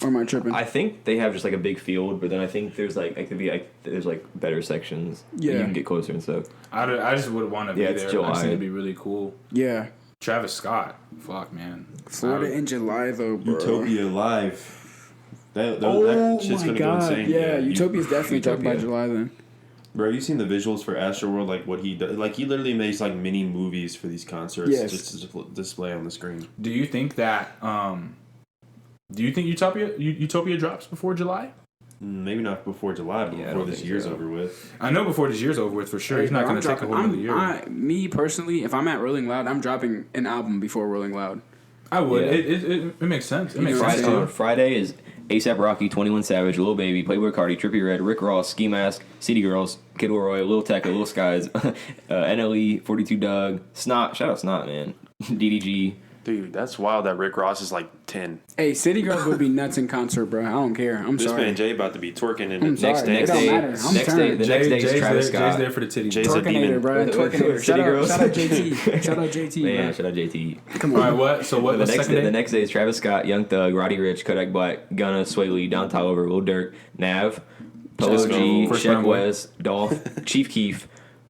Or am I tripping? I think they have just like a big field, but then I think there's like it could be like there's like better sections. Yeah. You can get closer and stuff. I just would want to be Yeah, it's there. I just July. think it'd be really cool. yeah. Travis Scott. Fuck, man. Florida in July, though, bro. Utopia Live. That Oh shit's my gonna god. go insane. Yeah, Utopia's definitely dropping by Utopia. July then. Bro, have you seen the visuals for Astroworld? Like what he does? Like he literally makes like mini movies for these concerts just to display on the screen. Do you think that? Do you think Utopia drops before July? Maybe not before July, but before this year's over with. I know before this year's over with for sure. He's not going to take a whole other year. Me personally, if I'm at Rolling Loud, I'm dropping an album before Rolling Loud. I would. Yeah. It makes sense. It makes sense. Friday is ASAP Rocky, 21 Savage, Lil Baby, Playboy Cardi, Trippie Redd, Rick Ross, Ski Mask, City Girls, Kid Leroy, Lil Tecca, Lil Skies, NLE, 42 Doug, Snot. Shout out Snot, man. DDG. Dude, that's wild that Rick Ross is like 10. Hey, City Girls would be nuts in concert, bro. I don't care. I'm sorry. This man Jay about to be twerking in the next day. It don't matter. The next day is Travis Scott. Jay's there for the titty. Jay's a demon. Bro. Twerkinator. Shout out JT. Shout out JT. Man, bro. shout out JT. Come on. All right, what? So what? The next day is Travis Scott, Young Thug, Roddy Ricch, Kodak Black, Gunna, Sway Lee, Don Toliver, Lil Durk, Nav, Polo G, Sheck West, Dolph, Chief Keef,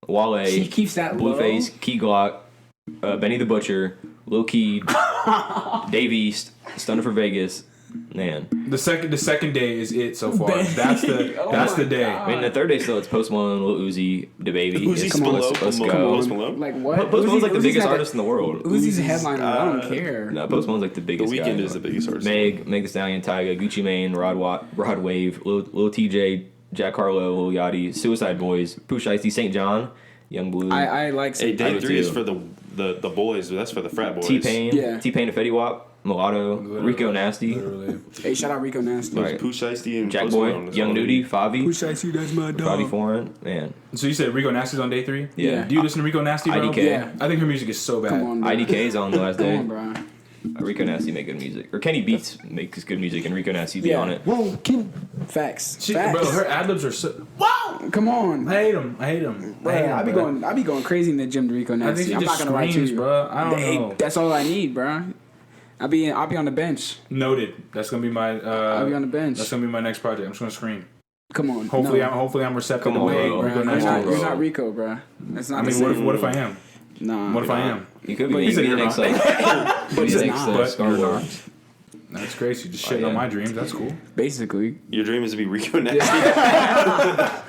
Wale, Chief Keef's that Blueface, Key Glock, Benny the Butcher, Lil Keed, Dave East, Stunner for Vegas. Man, the second day is it so far. That's the day. I mean, the third day still it's Post Malone, Lil Uzi, DaBaby. Uzi's Let's go. Post Malone? Like what? Post Malone's like the biggest artist in the world. Uzi's a headliner. I don't care. No, Post Malone's like the biggest. The Weeknd guy. is the biggest artist. Meg Thee Stallion, Tyga, Gucci Mane, Rod Wave, Lil TJ, Jack Harlow, Lil Yachty, Suicide Boys, Pooh Shiesty, St. John, Young Blue. I like. Hey, Day 3 is for the boys. That's for the frat boys. T-Pain, Yeah. T-Pain and Fetty Wap, Mulatto, Rico Nasty, Hey, shout out Rico Nasty. Right. Pooh Shiesty and Jack Post Boy, Malone. Young Nudie, Favi, Shiesty, that's my dog. Favi Foreign, man. So you said Rico Nasty's on day 3? Yeah. Do you listen to Rico Nasty, bro? IDK. Yeah. I think her music is so bad. Come on, bro. IDK's on the last Come day. on, bro. Rico Nasty make good music, or Kenny Beats makes good music, and Rico Nasty be on it. Whoa, Facts. Bro, her ad libs are so. Wow. Come on. I hate them. Bro, I be going crazy in the gym to Rico Nasty. I think she I'm just not gonna lie to screams, you, bro. I don't know. That's all I need, bro. I'll be on the bench. Noted. That's gonna be my. I'll be on the bench. That's gonna be my next project. I'm just gonna scream. Come on. Hopefully I'm receptive. Come on, to bro. Rico You're Nasty. not Rico, bro. That's not. I mean, what if I am? Nah. What if I am? You could be He said the you're next not. like, He's the next not. Scar Dog. That's crazy. Just shitting yeah. on my dreams. That's cool. Basically. Your dream is to be Rico Nasty. I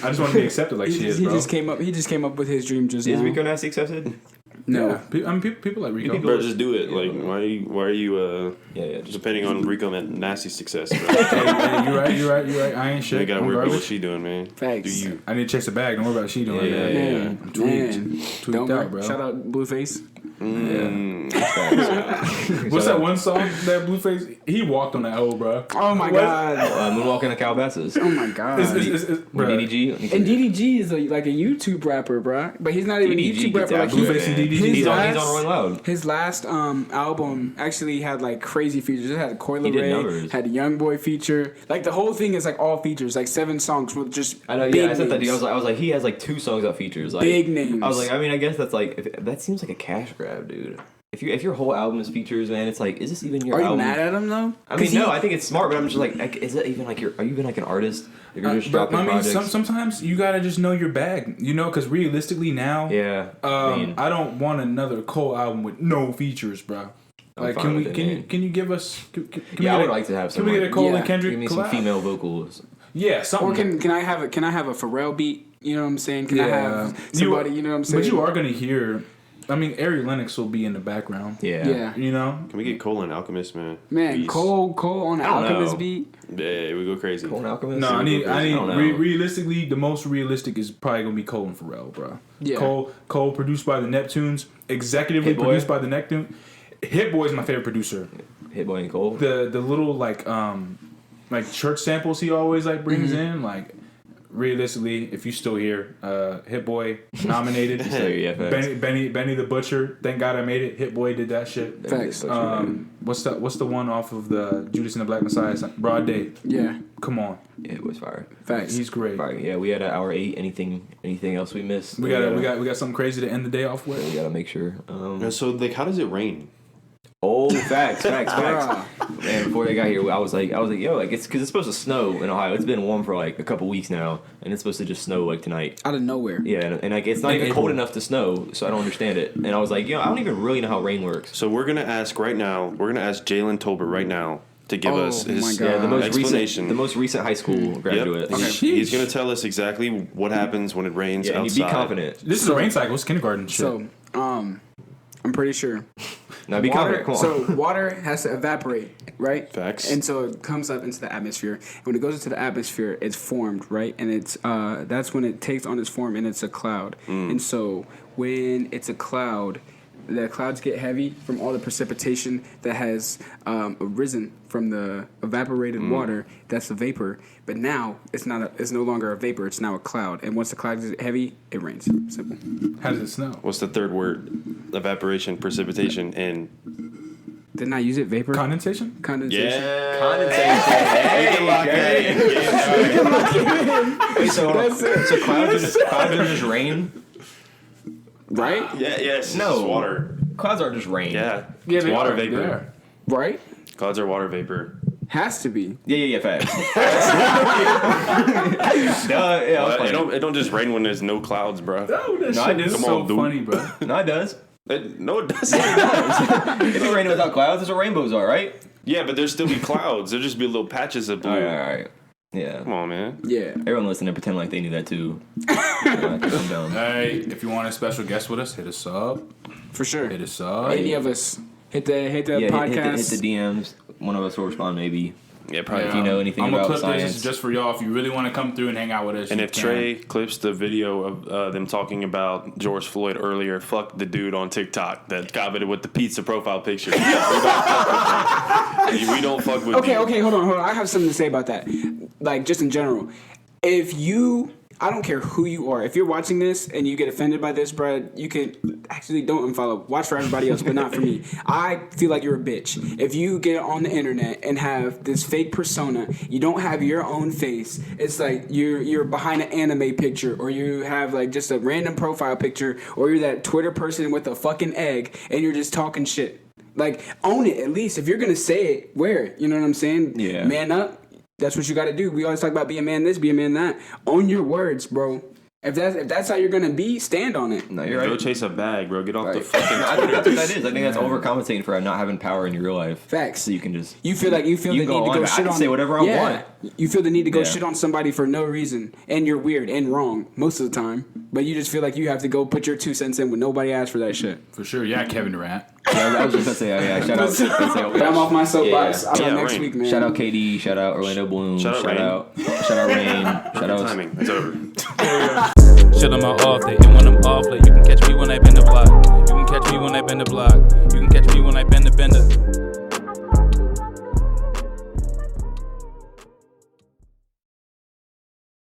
just want to be accepted like she is, He bro. just came up with his dream just Is now. Rico Nasty accepted? No. Yeah. I mean, people like Rico. Bro, just do it. Like, why are you Yeah, just depending on Rico Nasty's success, bro? Hey, you're right. I ain't You shit. gotta I'm worry about what garbage. she doing, man. Facts. Do you? I need to chase the bag. Don't worry about what she doing. Yeah. Man, I'm tweaked Don't out, bro. Shout out Blueface. What's that one song that Blueface? He walked on that hole, bro. Oh my What? god. Moonwalking to Calabasas. Oh my god. Bro. DDG. And DDG is like a YouTube rapper, bro. But he's not even a DDG YouTube gets rapper. Like after Blueface it, and man. DDG. He's on Rolling Loud. His last album actually had like crazy features. It had Coi He did Leray, numbers. had a YoungBoy feature. Like the whole thing is like all features, like 7 songs with just I know, big yeah, I said that to you. names. I was like, he has like 2 songs that features. Like, Big names. I was like, I mean, I guess that's like, that seems like a cash grab, dude. If your whole album is features, man, it's like, is this even your Are you album? mad at him though? I mean, no, I think it's smart, but I'm just like is it even like are you even like an artist? If you're just But, dropping I mean, projects. sometimes you gotta just know your bag, you know, because realistically now, Yeah. I don't want another Cole album with no features, bro. Like, fine with it, can you give us? Can we Yeah, I get would a- like to have Can some. we get a like, Cole Yeah. and Kendrick give me collab? some female vocals. Yeah, something. Or can I have a Pharrell beat? You know what I'm saying? Can I have somebody? You know what I'm saying? But you are gonna hear. I mean, Ari Lennox will be in the background. Yeah. Yeah. You know. Can we get Cole and Alchemist, man? Man, Please. Cole on I don't Alchemist know. beat. Yeah, we go crazy. Cole and Alchemist? No, I need don't know. realistically, the most realistic is probably gonna be Cole and Pharrell, bro. Yeah. Cole produced by the Neptunes, executively Hit Boy. produced by the Neptunes. Hit Boy is my favorite producer. Hit Boy and Cole. The little like church samples he always like brings in, like realistically, if you still here, Hit Boy nominated. Yeah, facts. Benny the Butcher, thank God I made it. Hit Boy did that shit. Facts. What's the one off of the Judas and the Black Messiah? Broad Day. Yeah. Come on, Yeah, it was fire. Facts. he's great. Fire. Yeah, we had an hour 8. Anything else we missed? We got something crazy to end the day off with. We gotta make sure. So, like, how does it rain? Oh, facts. And before they got here, I was like, yo, like it's because it's supposed to snow in Ohio. It's been warm for like a couple weeks now, and it's supposed to just snow like tonight. Out of nowhere. Yeah, and like it's not even cold enough to snow, so I don't understand it. And I was like, I don't even really know how rain works. So we're gonna ask right now. We're gonna ask Jalen Tolbert right now. to give us his the most recent high school graduate. Yep. He's going to tell us exactly what happens when it rains outside. And be confident. This is a rain cycle. It's kindergarten shit. So, I'm pretty sure. Now be confident. Come on. So water has to evaporate, right? Facts. And so it comes up into the atmosphere. When it goes into the atmosphere, it's formed, right? And it's that's when it takes on its form, and it's a cloud. And so when it's a cloud, the clouds get heavy from all the precipitation that has arisen from the evaporated water. That's the vapor. But now it's no longer a vapor. It's now a cloud. And once the cloud is heavy, it rains. Simple. How does it snow? What's the third word? Evaporation, precipitation, and... Didn't I use it? Vapor? Condensation? Condensation. Yeah. So clouds are just rain? Right? Yeah, yes. No. It's water. Clouds are just rain. Yeah. Yeah, it's they water are. vapor. They are. Right? Clouds are water vapor. Has to be. Yeah, facts. It don't just rain when there's no clouds, bro. No, I do. It's Come so on, dude. funny, bro. No, it does. No, it doesn't. If it rained without clouds, that's what rainbows are, right? Yeah, but there'll still be clouds. There'll just be little patches of blue. All right. Yeah. Come on, man. Yeah. Everyone listening, pretend like they knew that too. I'm dumb. Hey, if you want a special guest with us, hit us up. For sure. Hit us up. Any of us. Hit the podcast. Hit the DMs. One of us will respond, maybe. Yeah, probably. If you know anything I'm about gonna clip science. this just for y'all. If you really want to come through and hang out with us, And you if can. Trey clips the video of them talking about George Floyd earlier, fuck the dude on TikTok that commented with the pizza profile picture. We don't fuck with you. Okay, hold on. I have something to say about that. Like, just in general. I don't care who you are. If you're watching this and you get offended by this, bro, you can actually don't unfollow. Watch for everybody else, but not for me. I feel like you're a bitch. If you get on the internet and have this fake persona, you don't have your own face. It's like you're behind an anime picture, or you have like just a random profile picture, or you're that Twitter person with a fucking egg and you're just talking shit. Like, own it at least. If you're gonna say it, wear it. You know what I'm saying? Yeah. Man up. That's what you got to do. We always talk about be a man this, be a man that. Own your words, bro. If that's how you're gonna be, stand on it. No, you're right. Go chase a bag, bro. Get off the I fucking think Twitter. that's what that is. I think that's overcompensating for not having power in your real life. Facts. So you can just... You feel the need to go shit on. I can say whatever I want. You feel the need to go Yeah. shit on somebody for no reason, and you're weird and wrong most of the time. But you just feel like you have to go put your 2 cents in when nobody asked for that shit. For sure, yeah, Kevin Durant. Yeah, I was just gonna say, shout out. But I'm off my soapbox. Yeah. I'll Yeah, next Rain. week, man. Shout out KD. Shout out Orlando Bloom. Shout out Rain. Shout out Rain. Shout out. Timing. It's over. Shit on my off day, and when I'm off late, you can catch me when I bend the block. You can catch me when I bend the block. You can catch me when I bend the bender.